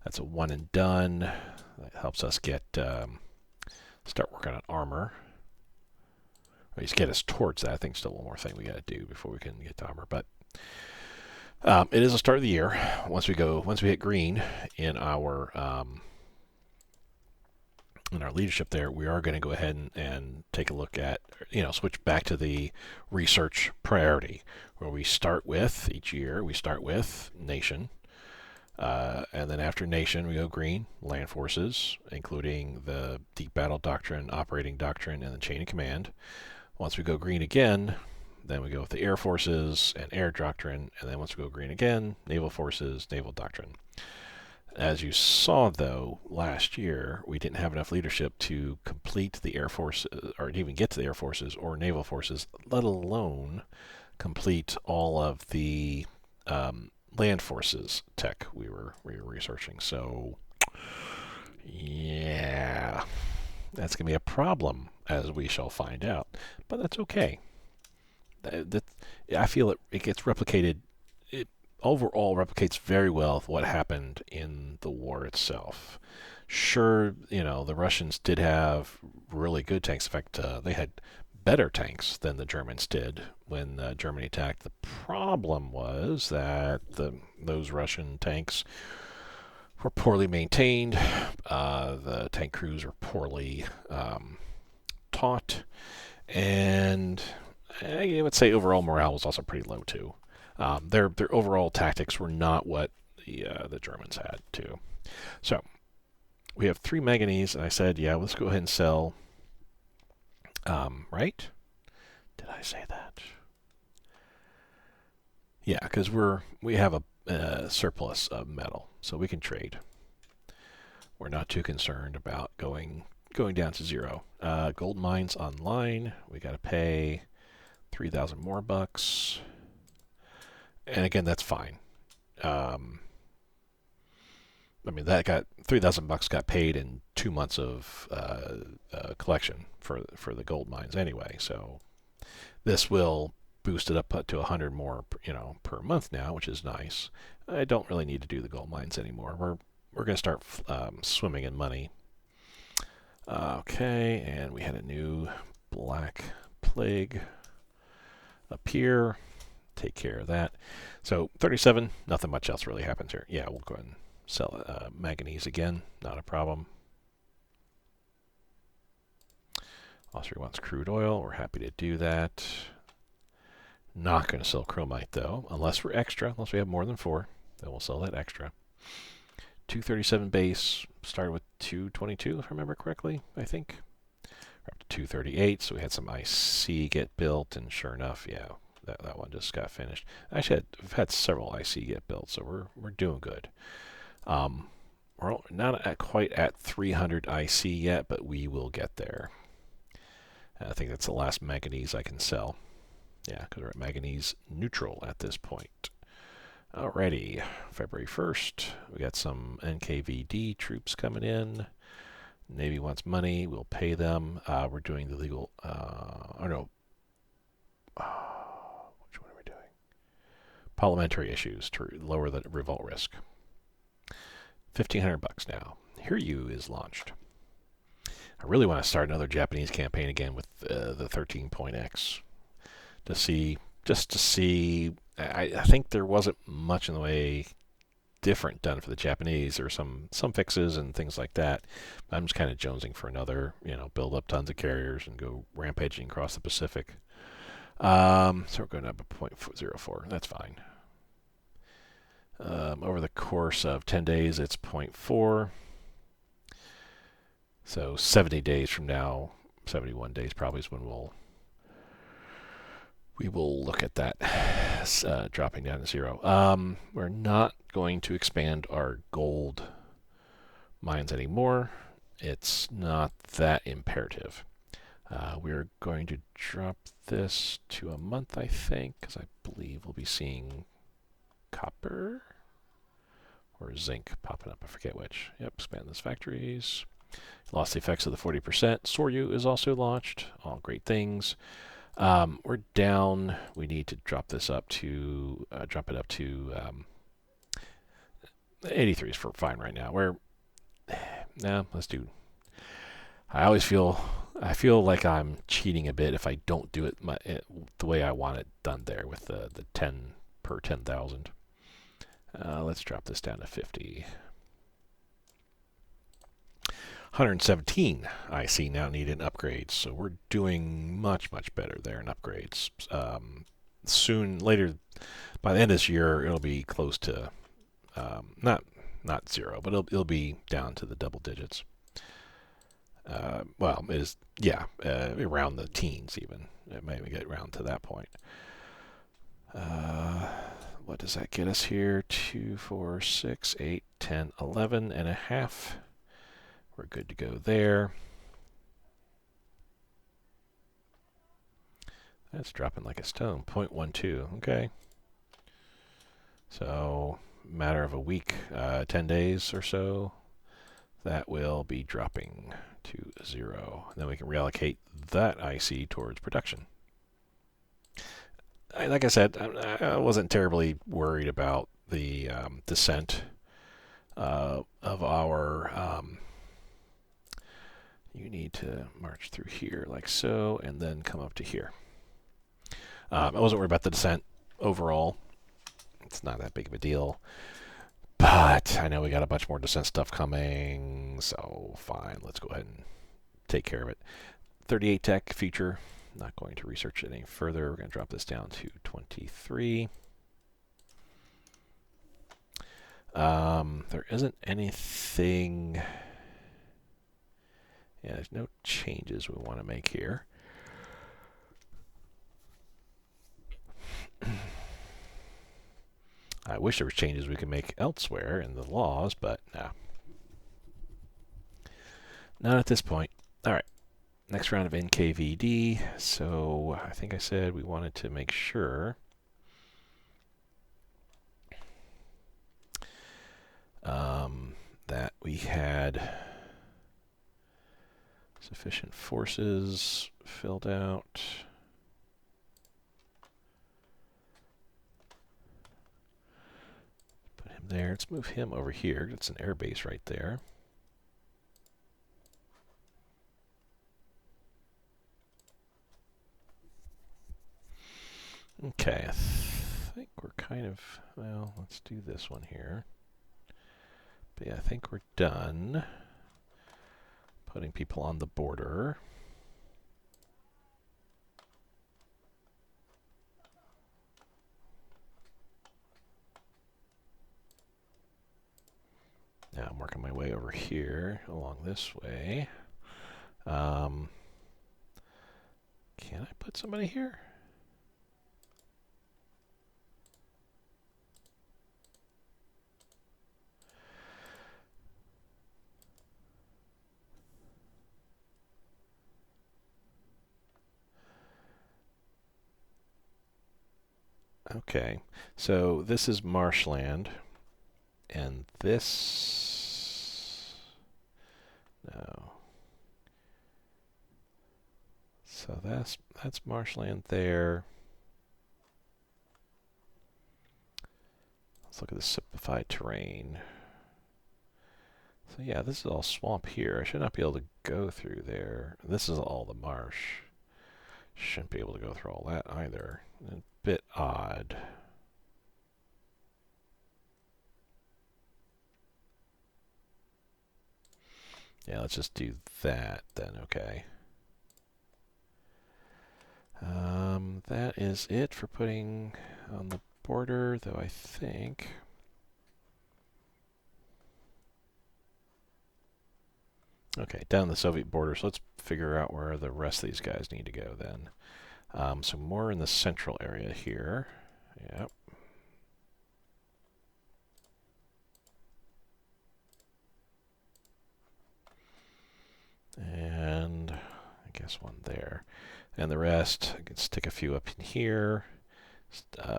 That's a 1 and done. That helps us get start working on armor. Or at least get us towards that. I think still one more thing we got to do before we can get to armor. But it is the start of the year. Once we hit green in our leadership there, we are going to go ahead and take a look at, switch back to the research priority, where we start with, each year, we start with nation, and then after nation, we go green, land forces, including the deep battle doctrine, operating doctrine, and the chain of command. Once we go green again, then we go with the air forces and air doctrine, and then once we go green again, naval forces, naval doctrine. As you saw, though, last year, we didn't have enough leadership to complete the Air Force, or even get to the Air Forces or Naval Forces, let alone complete all of the land forces tech we were researching. So, yeah, that's going to be a problem, as we shall find out. But that's okay. I feel it gets replicated. Overall replicates very well what happened in the war itself. Sure, the Russians did have really good tanks. In fact, they had better tanks than the Germans did when Germany attacked. The problem was that those Russian tanks were poorly maintained. The tank crews were poorly taught, and I would say overall morale was also pretty low too. Their overall tactics were not what the Germans had too. So we have 3 manganese, and I said, yeah, let's go ahead and sell. Right? Did I say that? Yeah, because we have a surplus of metal, so we can trade. We're not too concerned about going down to 0. Gold mines online. We got to pay 3,000 more bucks. And again, that's fine. That got 3,000 bucks got paid in 2 months of collection for the gold mines anyway. So this will boost it up to 100 more, per month now, which is nice. I don't really need to do the gold mines anymore. We're going to start swimming in money. Okay, and we had a new black plague appear. Take care of that. So 37, nothing much else really happens here. Yeah, we'll go ahead and sell manganese again, not a problem. Austria wants crude oil. We're happy to do that. Not going to sell chromite though, unless we have more than 4. Then we'll sell that extra. 237 base, started with 222 if I remember correctly, I think. We're up to 238, so we had some IC get built, and sure enough, yeah, That one just got finished. Actually, we've had several IC get built, so we're doing good. We're not quite at 300 IC yet, but we will get there. I think that's the last manganese I can sell. Yeah, because we're at manganese neutral at this point. Alrighty, February 1st, we got some NKVD troops coming in. Navy wants money, we'll pay them. We're doing the legal, or no, which one are we doing? Parliamentary issues to lower the revolt risk. $1,500 now. Here You is launched. I really want to start another Japanese campaign again with the 13.x just to see. I think there wasn't much in the way different done for the Japanese. There were some fixes and things like that. I'm just kind of jonesing for another, build up tons of carriers and go rampaging across the Pacific. So we're going up a 0.04. That's fine. Over the course of 10 days, it's 0.4. So 70 days from now, 71 days probably is when we will look at that dropping down to 0. We're not going to expand our gold mines anymore. It's not that imperative. We're going to drop this to a month, I think, because I believe we'll be seeing copper or zinc popping up. I forget which. Yep, expand those factories. Lost the effects of the 40%. Soryu is also launched. All great things. We're down. We need to drop this up to 83 is for fine right now. Let's do. I feel like I'm cheating a bit if I don't do it the way I want it done there with the 10 per 10,000. Let's drop this down to 50. 117 IC now needed upgrades, so we're doing much better there in upgrades. Later, by the end of this year, it'll be close to not 0, but it'll be down to the double digits. Well, it is, around the teens even. It may get around to that point. What does that get us here? 2, 4, 6, 8, 10, 11 and a half. We're good to go there. That's dropping like a stone. 0.12. Okay. So, matter of a week, 10 days or so, that will be dropping to 0. And then we can reallocate that IC towards production. Like I said, I wasn't terribly worried about the descent of our. You need to march through here like so, and then come up to here. I wasn't worried about the descent overall. It's not that big of a deal. But I know we got a bunch more descent stuff coming, so fine. Let's go ahead and take care of it. 38 tech feature. Not going to research it any further. We're going to drop this down to 23. There isn't anything. Yeah, there's no changes we want to make here. I wish there was changes we could make elsewhere in the laws, but no. Not at this point. All right. Next round of NKVD. So I think I said we wanted to make sure that we had sufficient forces filled out. Put him there. Let's move him over here. It's an air base right there. Okay, I think we're kind of, well, let's do this one here. But yeah, I think we're done putting people on the border. Now I'm working my way over here along this way. Can I put somebody here? Okay, so this is marshland, and this, no. So that's marshland there. Let's look at the simplified terrain. So yeah, this is all swamp here. I should not be able to go through there. This is all the marsh. Shouldn't be able to go through all that either. A bit odd. Yeah, let's just do that then, okay. That is it for putting on the border, though I think... Okay, down the Soviet border, so let's figure out where the rest of these guys need to go then. So more in the central area here. Yep. And I guess one there. And the rest, I can stick a few up in here.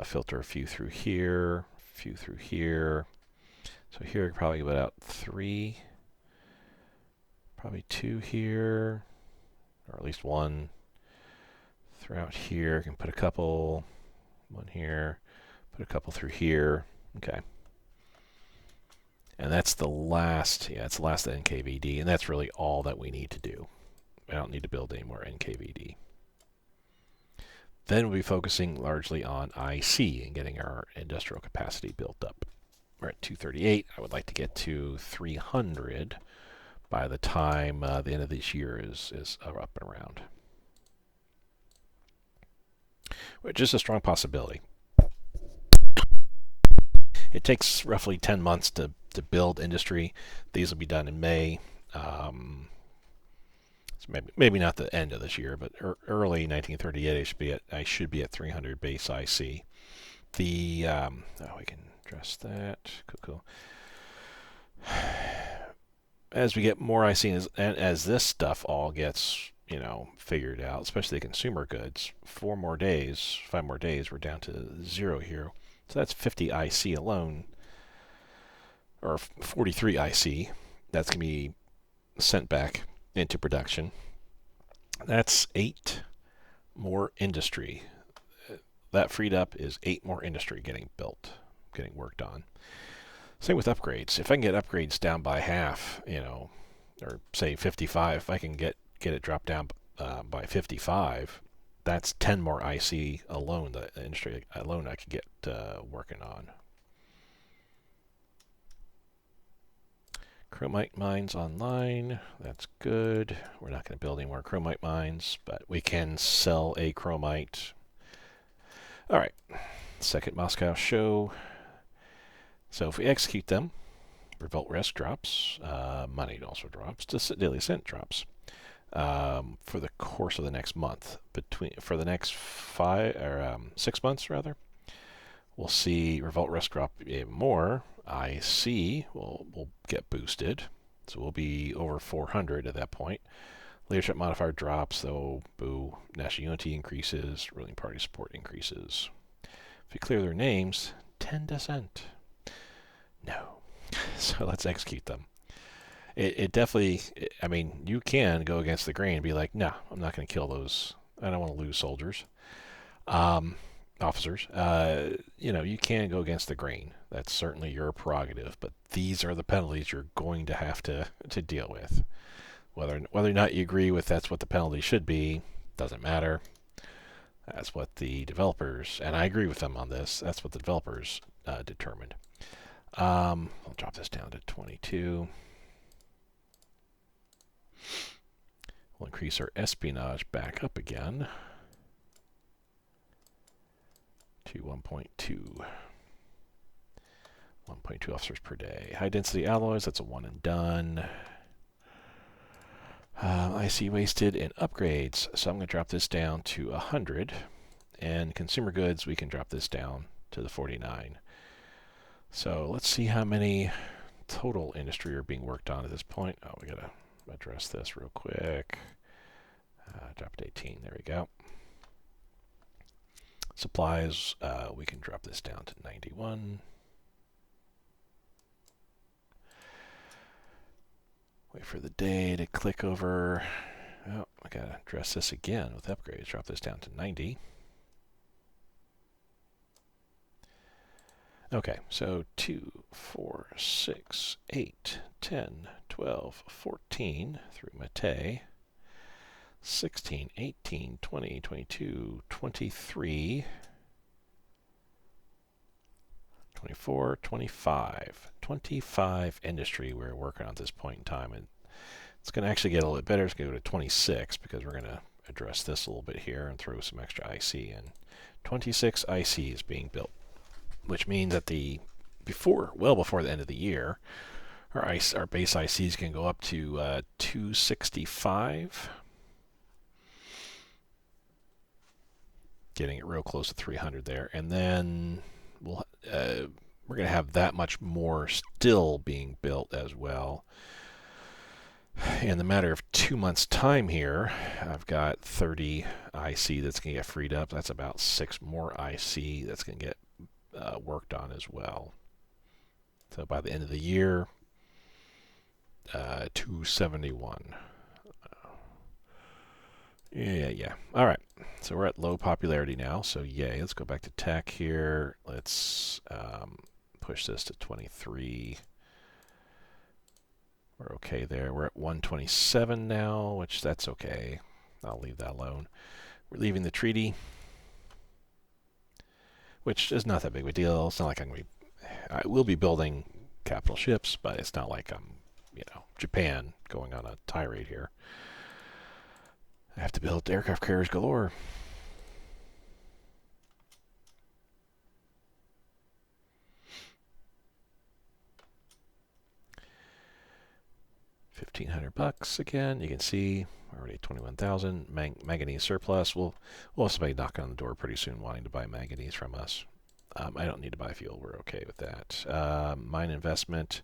Filter a few through here, a few through here. So here, probably about 3. Probably 2 here, or at least 1 throughout here. I can put a couple, 1 here, put a couple through here. Okay. And that's the last, yeah, it's the last NKVD, and that's really all that we need to do. I don't need to build any more NKVD. Then we'll be focusing largely on IC and getting our industrial capacity built up. We're at 238. I would like to get to 300 by the time the end of this year is up and around. Which is a strong possibility. It takes roughly 10 months to build industry. These will be done in May. So maybe not the end of this year, but early 1938, I should be at 300 base IC. We can address that. Cool. As we get more IC, and as this stuff all gets figured out, especially the consumer goods, 5 more days, we're down to 0 here. So that's 50 IC alone, or 43 IC. That's going to be sent back into production. That's 8 more industry. That freed up is 8 more industry getting built, getting worked on. Same with upgrades. If I can get upgrades down by half, or say 55, if I can get it dropped down by 55, that's 10 more IC alone, the industry alone I could get working on. Chromite mines online. That's good. We're not going to build any more chromite mines, but we can sell a chromite. All right. Second Moscow show. So if we execute them, revolt risk drops, money also drops, daily ascent drops for the course of the next month. For the next 6 months rather, we'll see revolt risk drop even more. IC will get boosted, so we'll be over 400 at that point. Leadership modifier drops, though. Boo. National unity increases. Ruling party support increases. If we clear their names, 10 dissent. No. So let's execute them. It definitely, I mean, you can go against the grain and be like, no, I'm not going to kill those. I don't want to lose soldiers. Officers. You can go against the grain. That's certainly your prerogative, but these are the penalties you're going to have to deal with. Whether or not you agree with that's what the penalty should be, doesn't matter. That's what the developers, and I agree with them on this, that's what the developers determined. I'll drop this down to 22. We'll increase our espionage back up again to 1.2. 1.2 officers per day. High density alloys, that's a one and done. IC wasted and upgrades, so I'm going to drop this down to 100. And consumer goods, we can drop this down to the 49. So let's see how many total industry are being worked on at this point. Oh, we got to address this real quick. Drop to 18. There we go. Supplies, we can drop this down to 91. Wait for the day to click over. Oh, I gotta address this again with upgrades. Drop this down to 90. Okay, so 2, 4, 6, 8, 10, 12, 14 through Mate. 16, 18, 20, 22, 23, 24, 25. 25 industry we're working on at this point in time. And it's going to actually get a little bit better. It's going to go to 26 because we're going to address this a little bit here and throw some extra IC in. 26 IC is being built, which means that well before the end of the year, our base ICs can go up to 265. Getting it real close to 300 there, and then we're going to have that much more still being built as well. In the matter of 2 months' time here, I've got 30 IC that's going to get freed up. That's about 6 more IC that's going to get worked on as well. So by the end of the year, 271. Yeah. All right. So we're at low popularity now. So yay. Let's go back to tech here. Let's push this to 23. We're okay there. We're at 127 now, which that's okay. I'll leave that alone. We're leaving the treaty, which is not that big of a deal. It's not like I will be building capital ships, but it's not like I'm, Japan going on a tirade here. I have to build aircraft carriers galore. $1,500 again. You can see already 21,000 manganese surplus. We'll have somebody knocking on the door pretty soon wanting to buy manganese from us. I don't need to buy fuel. We're okay with that. Mine investment.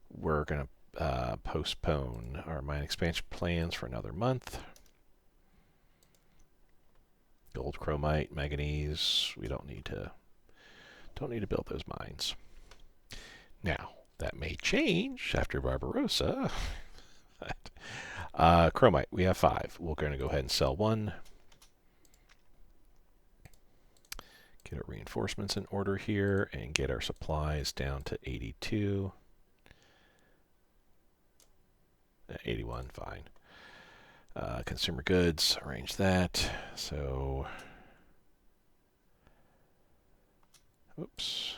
We're going to postpone our mine expansion plans for another month. Gold, chromite, manganese. We don't need to build those mines. Now that may change after Barbarossa. Chromite, we have 5. We're going to go ahead and sell 1. Get our reinforcements in order here and get our supplies down to 82. 81, fine. Consumer goods, arrange that. So, oops.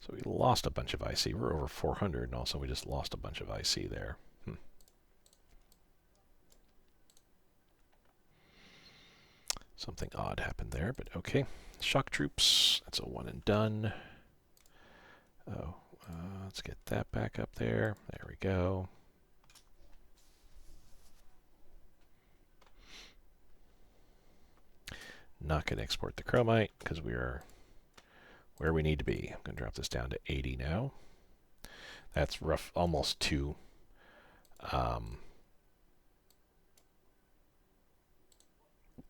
So we lost a bunch of IC. We're over 400, and also we just lost a bunch of IC there. Something odd happened there, but okay. Shock troops, that's a one and done. Oh, let's get that back up there. There we go. Not going to export the chromite because we are where we need to be. I'm going to drop this down to 80 now. That's rough, almost 2.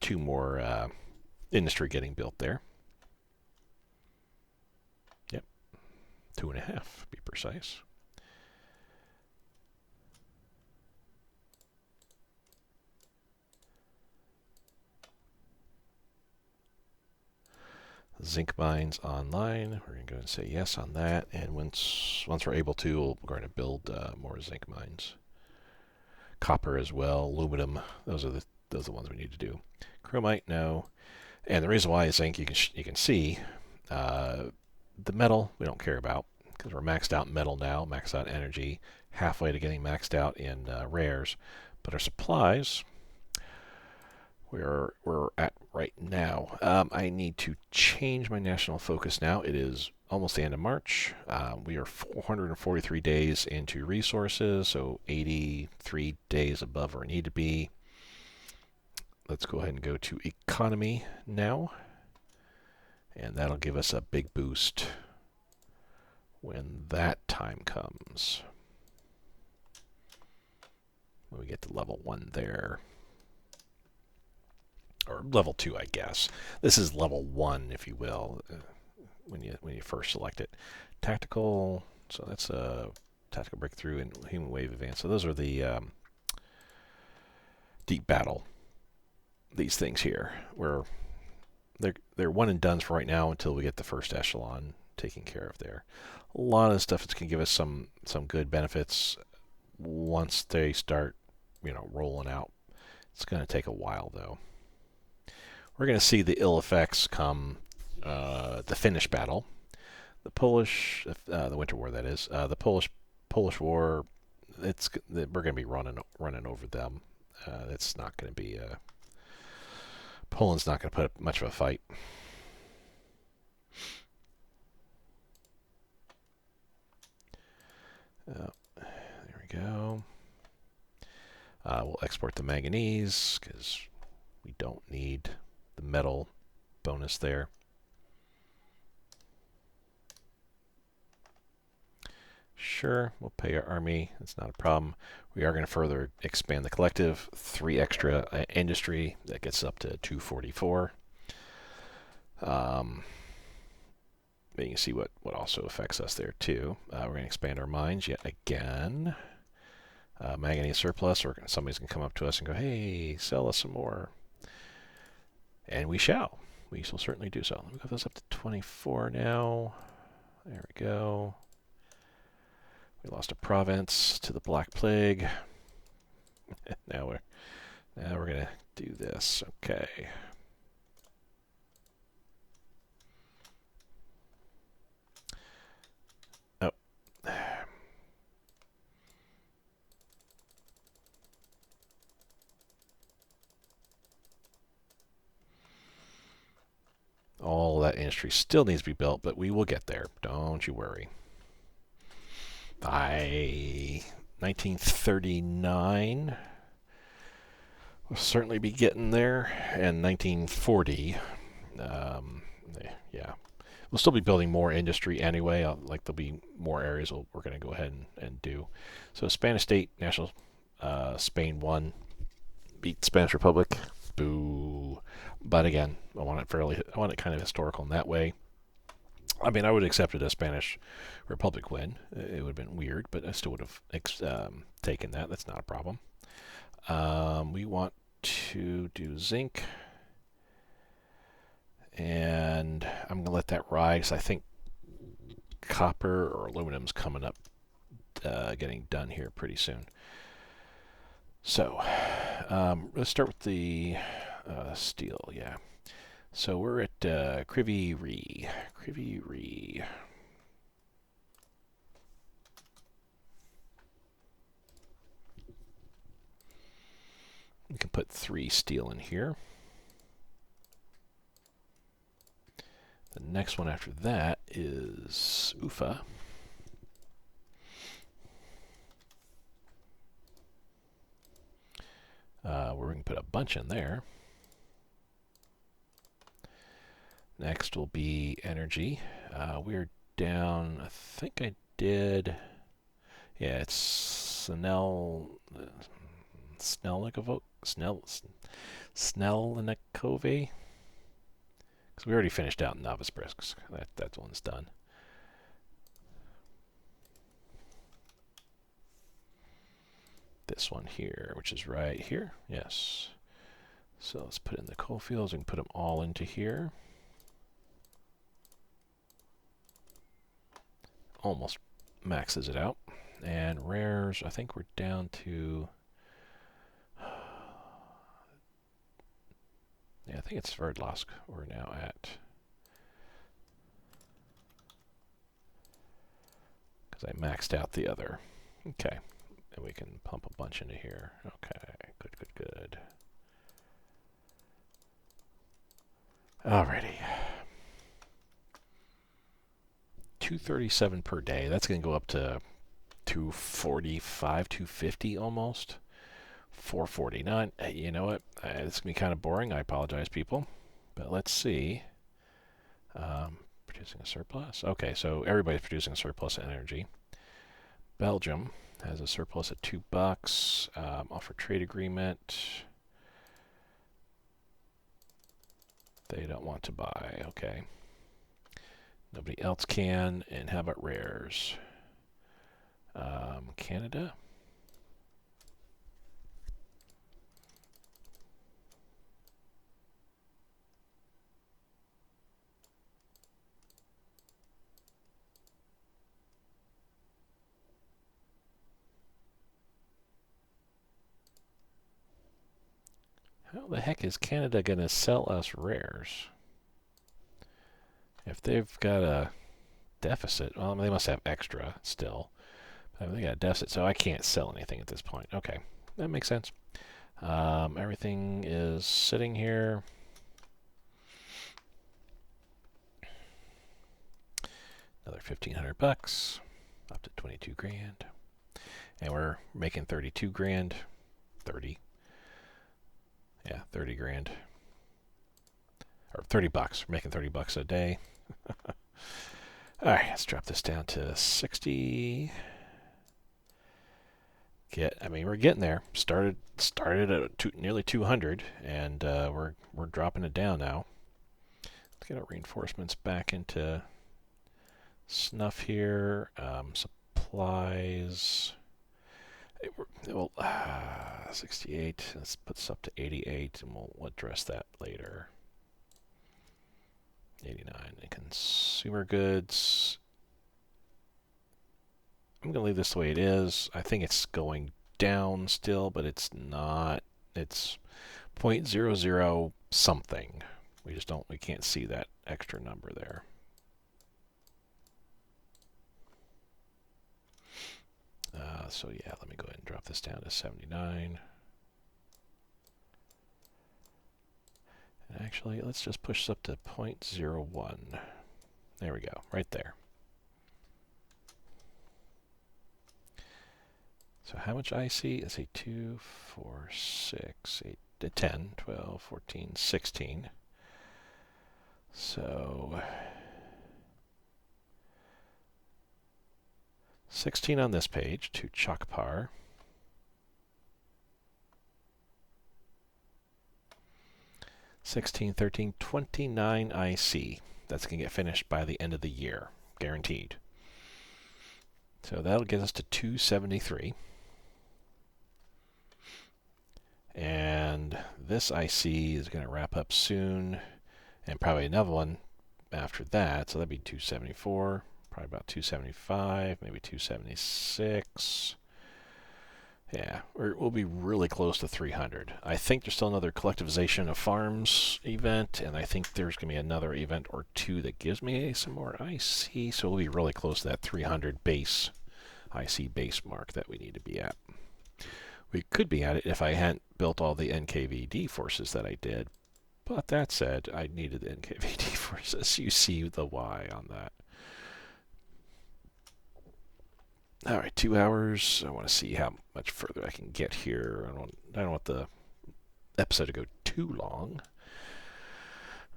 Two more industry getting built there. Yep, 2.5 to be precise. Zinc mines online. We're going to go and say yes on that. And once we're able to, we're going to build more zinc mines. Copper as well. Aluminum. Those are the ones we need to do. Chromite, no. And the reason why is zinc. You can see the metal we don't care about because we're maxed out metal now. Maxed out energy. Halfway to getting maxed out in rares. But our supplies, we're at right now. I need to change my national focus now. It is almost the end of March. We are 443 days into resources, so 83 days above where we need to be. Let's go ahead and go to economy now, and that'll give us a big boost when that time comes. When we get to level 1 there. Or level 2, I guess. This is level 1, if you will, when you first select it. Tactical, so that's a tactical breakthrough and human wave advance. So those are the deep battle. These things here, where they're one and dones for right now until we get the first echelon taken care of there. A lot of stuff that's going to give us some good benefits once they start, rolling out. It's going to take a while, though. We're going to see the ill effects come the Finnish battle, the Polish, the Winter War, that is, the Polish War. We're going to be running over them. It's not going to be. Poland's not going to put up much of a fight. There we go. We'll export the manganese because we don't need the metal bonus there. Sure, we'll pay our army. That's not a problem. We are going to further expand the collective. 3 extra industry. That gets up to 244. You can see what also affects us there too. We're going to expand our mines yet again. Manganese surplus, or somebody's going to come up to us and go, hey, sell us some more. And we shall. We shall certainly do so. Let me go this up to 24 now. There we go. We lost a province to the Black Plague. now we're going to do this. Okay. Oh. All that industry still needs to be built, but we will get there. Don't you worry. By 1939, we'll certainly be getting there. And 1940, yeah. We'll still be building more industry anyway. There'll be more areas we're going to go ahead and do. So Spanish State, National, Spain won, beat Spanish Republic. Boo. But again, I want it kind of historical in that way. I mean, I would have accepted a Spanish Republic win. It would have been weird, but I still would have taken that. That's not a problem. We want to do zinc. And I'm going to let that ride because I think copper or aluminum's coming up, getting done here pretty soon. So let's start with the steel, yeah. So we're at Krivy Ree. We can put 3 steel in here. The next one after that is Ufa. We're going to put a bunch in there. Next will be energy. We're down, I think I did, yeah, it's Snelnikove. Because we already finished out in Novosibirsk. That one's done. This one here, which is right here. Yes. So let's put in the coal fields. We can put them all into here. Almost maxes it out. And rares, I think we're down to... yeah, I think it's Sverdlovsk we're now at. Because I maxed out the other. Okay. And we can pump a bunch into here. Okay. Good. Alrighty. 237 per day. That's going to go up to 245, 250 almost. 449. You know what? It's going to be kind of boring. I apologize, people. But let's see. Producing a surplus. Okay, so everybody's producing a surplus of energy. Belgium has a surplus of $2. Offer trade agreement. They don't want to buy. Okay. Nobody else can. And how about rares? Canada. How the heck is Canada going to sell us rares? If they've got a deficit, well, they must have extra still. But they got a deficit, so I can't sell anything at this point. Okay, that makes sense. Everything is sitting here. Another $1,500, up to 22 grand. And we're making 32 grand. 30. Yeah, 30 grand. Or 30 bucks. We're making 30 bucks a day. Alright, let's drop this down to 60. We're getting there. Started at nearly 200, and we're dropping it down now. Let's get our reinforcements back into snuff here. Supplies. 68. Let's put this up to 88, and we'll address that later. 89. And consumer goods. I'm going to leave this the way it is. I think it's going down still, but it's not. It's 0.00 something. We can't see that extra number there. So yeah, let me go ahead and drop this down to 79. And actually, let's just push this up to 0.01. There we go, right there. So how much I see is a 2, 4, 6, 8, 10, 12, 14, 16. So 16 on this page to Chakpar. $16, $13, $29 IC. That's going to get finished by the end of the year, guaranteed. So that'll get us to 273. And this IC is going to wrap up soon, and probably another one after that. So that'd be 274, probably about 275, maybe 276. Yeah, we'll be really close to 300. I think there's still another collectivization of farms event, and I think there's going to be another event or two that gives me some more IC, so we'll be really close to that 300 base IC base mark that we need to be at. We could be at it if I hadn't built all the NKVD forces that I did, but that said, I needed the NKVD forces. You see the why on that. All right, 2 hours. I want to see how much further I can get here. I don't want the episode to go too long.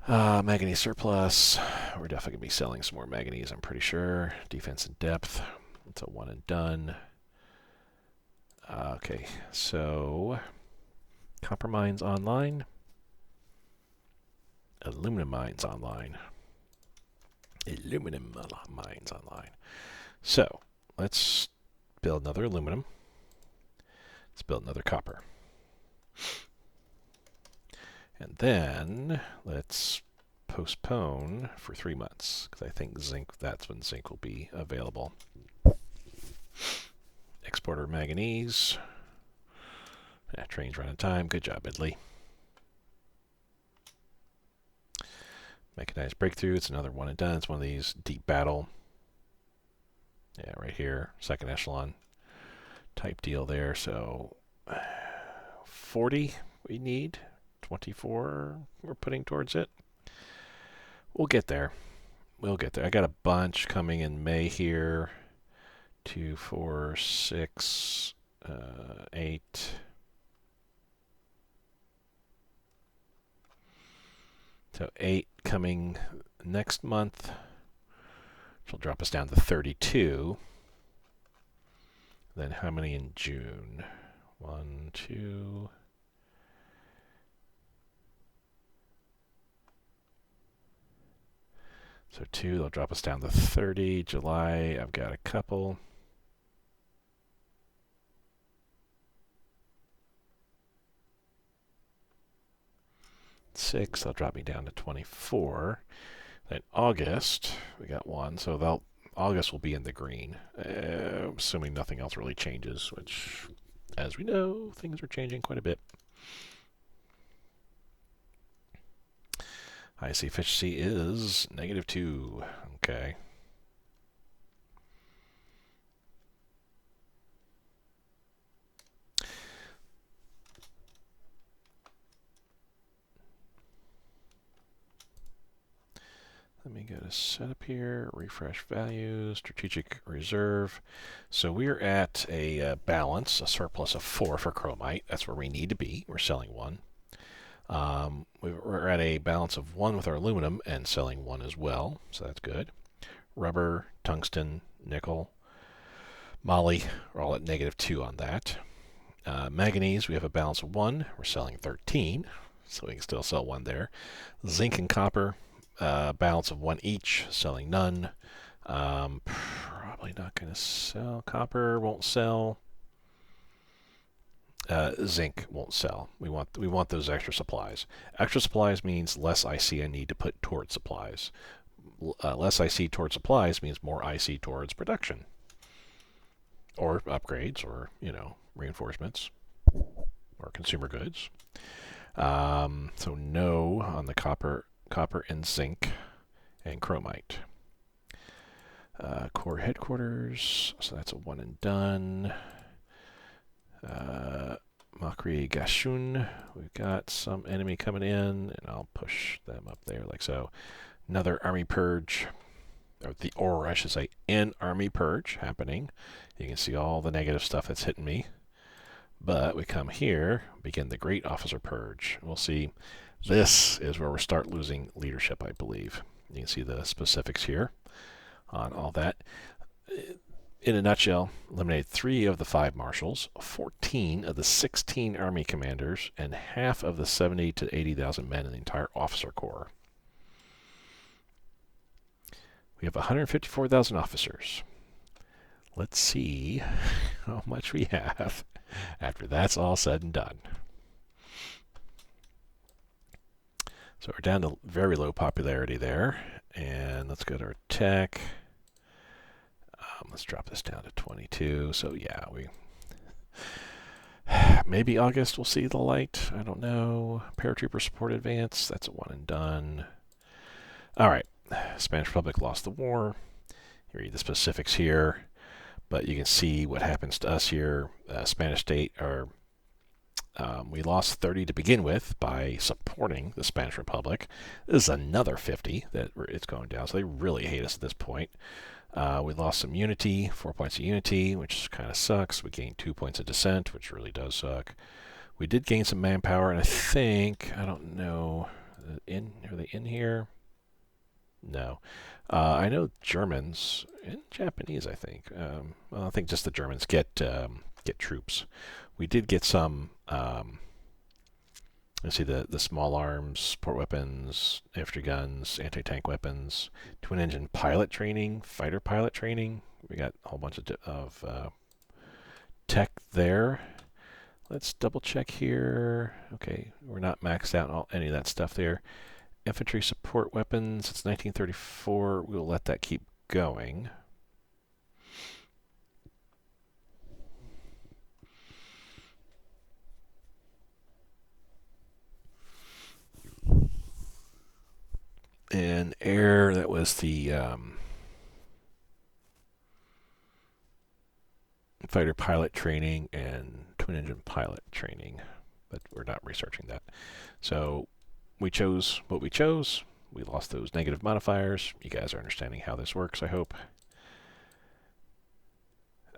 Manganese surplus. We're definitely going to be selling some more manganese, I'm pretty sure. Defense and depth. It's a one and done. Okay, so copper mines online. Aluminum mines online. Aluminum mines online. So let's build another aluminum. Let's build another copper. And then let's postpone for 3 months, because I think zinc, that's when zinc will be available. Exporter manganese. Train's running time. Good job, Italy. Mechanized breakthrough. It's another one and done. It's one of these deep battle. Yeah, right here. Second echelon type deal there. So 40 we need. 24 we're putting towards it. We'll get there. We'll get there. I got a bunch coming in May here. 2, 4, 6, 8. So 8 coming next month, which will drop us down to 32. Then how many in June? 1, 2. So 2, they'll drop us down to 30. July, I've got a couple. Six, they'll drop me down to 24. Then August, we got 1, so August will be in the green, assuming nothing else really changes, which, as we know, things are changing quite a bit. IC efficiency is -2. Okay. Let me go to setup here, refresh values, strategic reserve. So we're at a balance, a surplus of 4 for chromite. That's where we need to be. We're selling 1. We're at a balance of 1 with our aluminum and selling 1 as well, so that's good. Rubber, tungsten, nickel, moly are all at -2 on that. Manganese, we have a balance of 1. We're selling 13, so we can still sell 1 there. Zinc and copper, balance of 1 each, selling none. Probably not going to sell. Copper won't sell. Zinc won't sell. We want those extra supplies. Extra supplies means less IC I need to put towards supplies. Less IC towards supplies means more IC towards production, or upgrades, or reinforcements, or consumer goods. So no on the copper and zinc and chromite. Core headquarters, so that's a 1 and done. Makri Gashun, we've got some enemy coming in, and I'll push them up there like so. Another army purge, or I should say an army purge happening. You can see all the negative stuff that's hitting me. But we come here, begin the Great Officer Purge. We'll see, this is where we'll start losing leadership, I believe. You can see the specifics here on all that. In a nutshell, eliminate 3 of the 5 marshals, 14 of the 16 army commanders, and half of the 70 to 80,000 men in the entire officer corps. We have 154,000 officers. Let's see how much we have after that's all said and done. So we're down to very low popularity there. And let's go to our tech. Let's drop this down to 22. So yeah, maybe August we'll see the light. I don't know. Paratrooper support advance. That's a 1 and done. All right. Spanish Republic lost the war. You read the specifics here, but you can see what happens to us here. Spanish state we lost 30 to begin with by supporting the Spanish Republic. This is another 50 that it's going down, so they really hate us at this point. We lost some unity, 4 points of unity, which kind of sucks. We gained 2 points of dissent, which really does suck. We did gain some manpower, and I don't know, are they in here? No. I know Germans and Japanese, I think. Well, I think just the Germans get troops. We did get some, let's see, the small arms, support weapons, infantry guns, anti-tank weapons, twin-engine pilot training, fighter pilot training. We got a whole bunch of tech there. Let's double check here. Okay, we're not maxed out on any of that stuff there. Infantry support weapons, it's 1934. We'll let that keep going. And air, that was the fighter pilot training and twin engine pilot training, but we're not researching that. So we chose what we chose. We lost those negative modifiers. You guys are understanding how this works, I hope.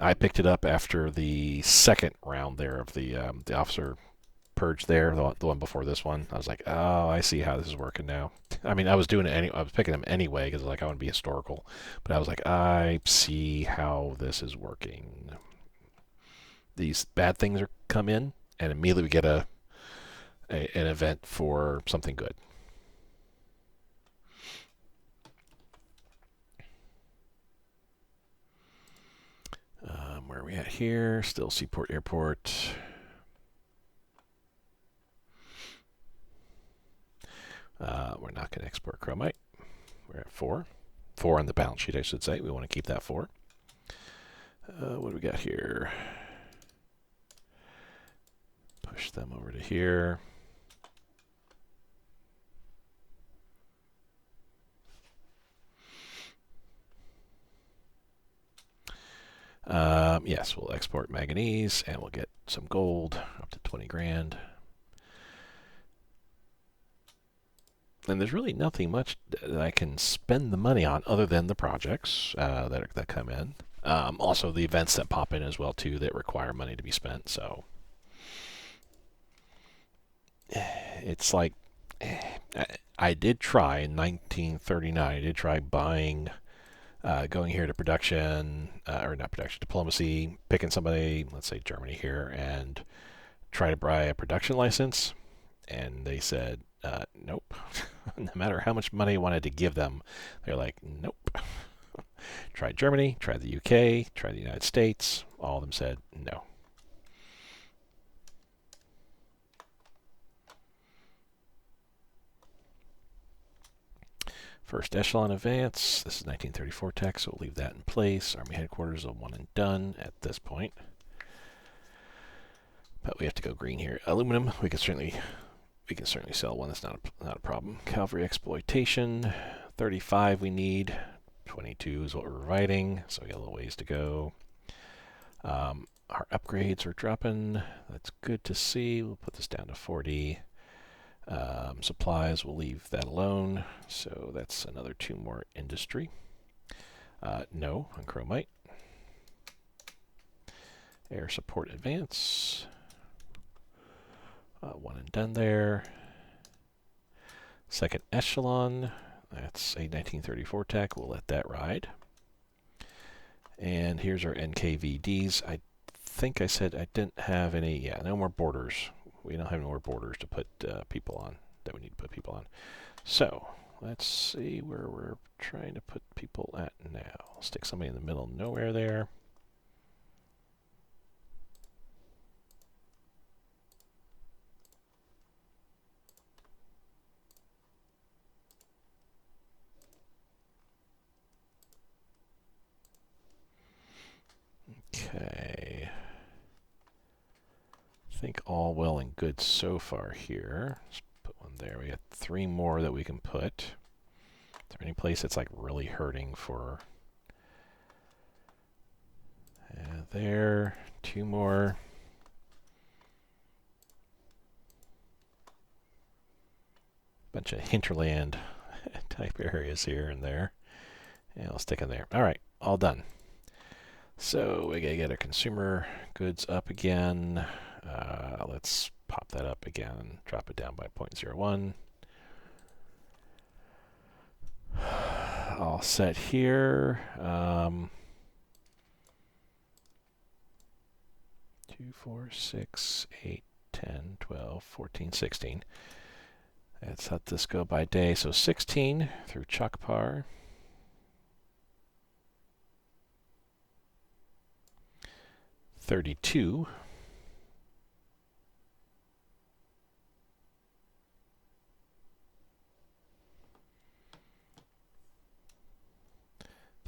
I picked it up after the second round there of the officer purge there, the one before this one. I was like, oh, I see how this is working now. I mean, I was doing it I was picking them anyway because like I want to be historical, but I was like, I see how this is working. These bad things come in, and immediately we get an event for something good. Where are we at here? Still Seaport Airport. We're not going to export chromite. We're at 4. 4 on the balance sheet, I should say. We want to keep that 4. What do we got here? Push them over to here. Yes, we'll export manganese and we'll get some gold up to 20 grand. And there's really nothing much that I can spend the money on other than the projects that come in. Also the events that pop in as well too that require money to be spent. So it's like I did try in 1939. I did try buying. Going here to production, or not production, diplomacy, picking somebody, let's say Germany here, and try to buy a production license. And they said, nope. No matter how much money I wanted to give them, they're like, nope. Tried Germany, tried the UK, tried the United States. All of them said no. First echelon advance. This is 1934 tech, so we'll leave that in place. Army headquarters are one and done at this point. But we have to go green here. Aluminum, we can certainly sell one. That's not a problem. Cavalry exploitation, 35 we need. 22 is what we're writing, so we got a little ways to go. Our upgrades are dropping. That's good to see. We'll put this down to 40. Supplies, we'll leave that alone. So that's another 2 more industry. No on chromite. Air support advance. 1 and done there. Second echelon. That's a 1934 tech. We'll let that ride. And here's our NKVDs. I think I said I didn't have any. Yeah, no more borders. We don't have any more borders to put people on that we need to put people on. So let's see where we're trying to put people at now. Stick somebody in the middle of nowhere there. Okay. I think all well and good so far here. Let's put one there. We got 3 more that we can put. Is there any place that's like really hurting for... there. 2 more. Bunch of hinterland type areas here and there. And I'll stick in there. All right, all done. So we gotta get our consumer goods up again. Let's pop that up again, drop it down by 0.01. All set here. 2, 4, 6, 8, 10, 12, 14, 16. Let's let this go by day. So 16 through Chakpar. 32.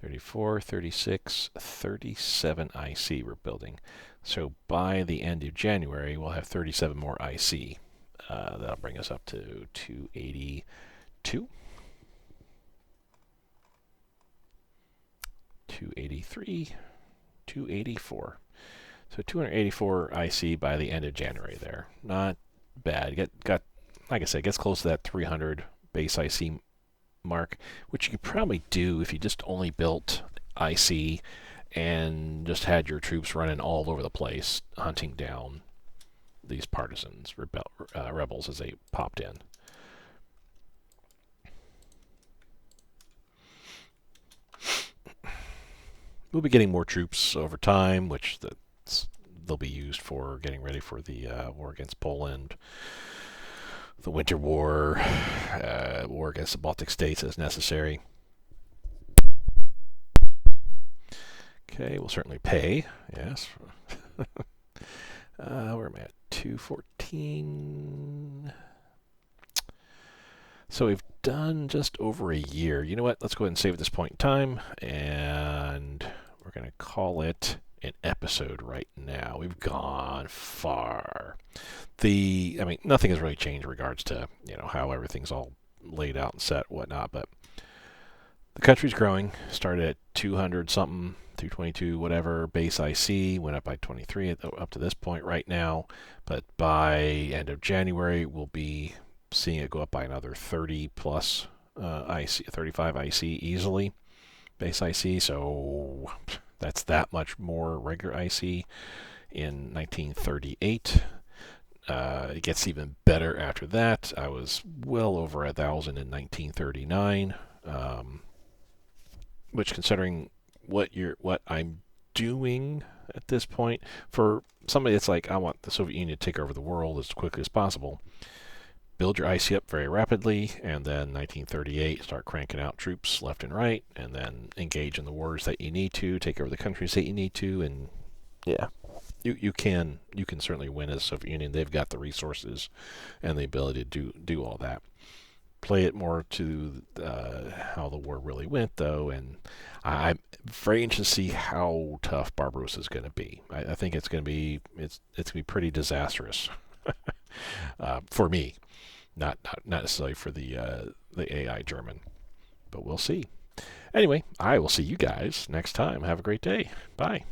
34, 36, 37 IC we're building. So by the end of January, we'll have 37 more IC. That'll bring us up to 282. 283, 284. So 284 IC by the end of January there. Not bad. Got like I said, gets close to that 300 base IC mark, which you could probably do if you just only built IC and just had your troops running all over the place, hunting down these partisans, rebels as they popped in. We'll be getting more troops over time, which they'll be used for getting ready for the war against Poland, the Winter War, war against the Baltic states as necessary. Okay, we'll certainly pay. Yes. Where am I at? 214. So we've done just over a year. You know what? Let's go ahead and save at this point in time, and we're going to call it an episode right now. We've gone far. Nothing has really changed in regards to, how everything's all laid out and set, whatnot, but the country's growing. Started at 200 something, 222, whatever, base IC, went up by 23 up to this point right now, but by end of January, we'll be seeing it go up by another 30 plus IC, 35 IC easily, base IC, so that's that much more regular IC in 1938. It gets even better after that. I was well over 1,000 in 1939, which, considering what I'm doing at this point, for somebody that's like, I want the Soviet Union to take over the world as quickly as possible, build your IC up very rapidly, and then 1938 start cranking out troops left and right, and then engage in the wars that you need to, take over the countries that you need to, and yeah, you can certainly win as the Soviet Union. They've got the resources and the ability to do all that. Play it more to how the war really went, though, and I'm very interested to see how tough Barbarossa is going to be. I think it's going to be pretty disastrous for me, not necessarily for the AI German, but we'll see. Anyway, I will see you guys next time. Have a great day. Bye.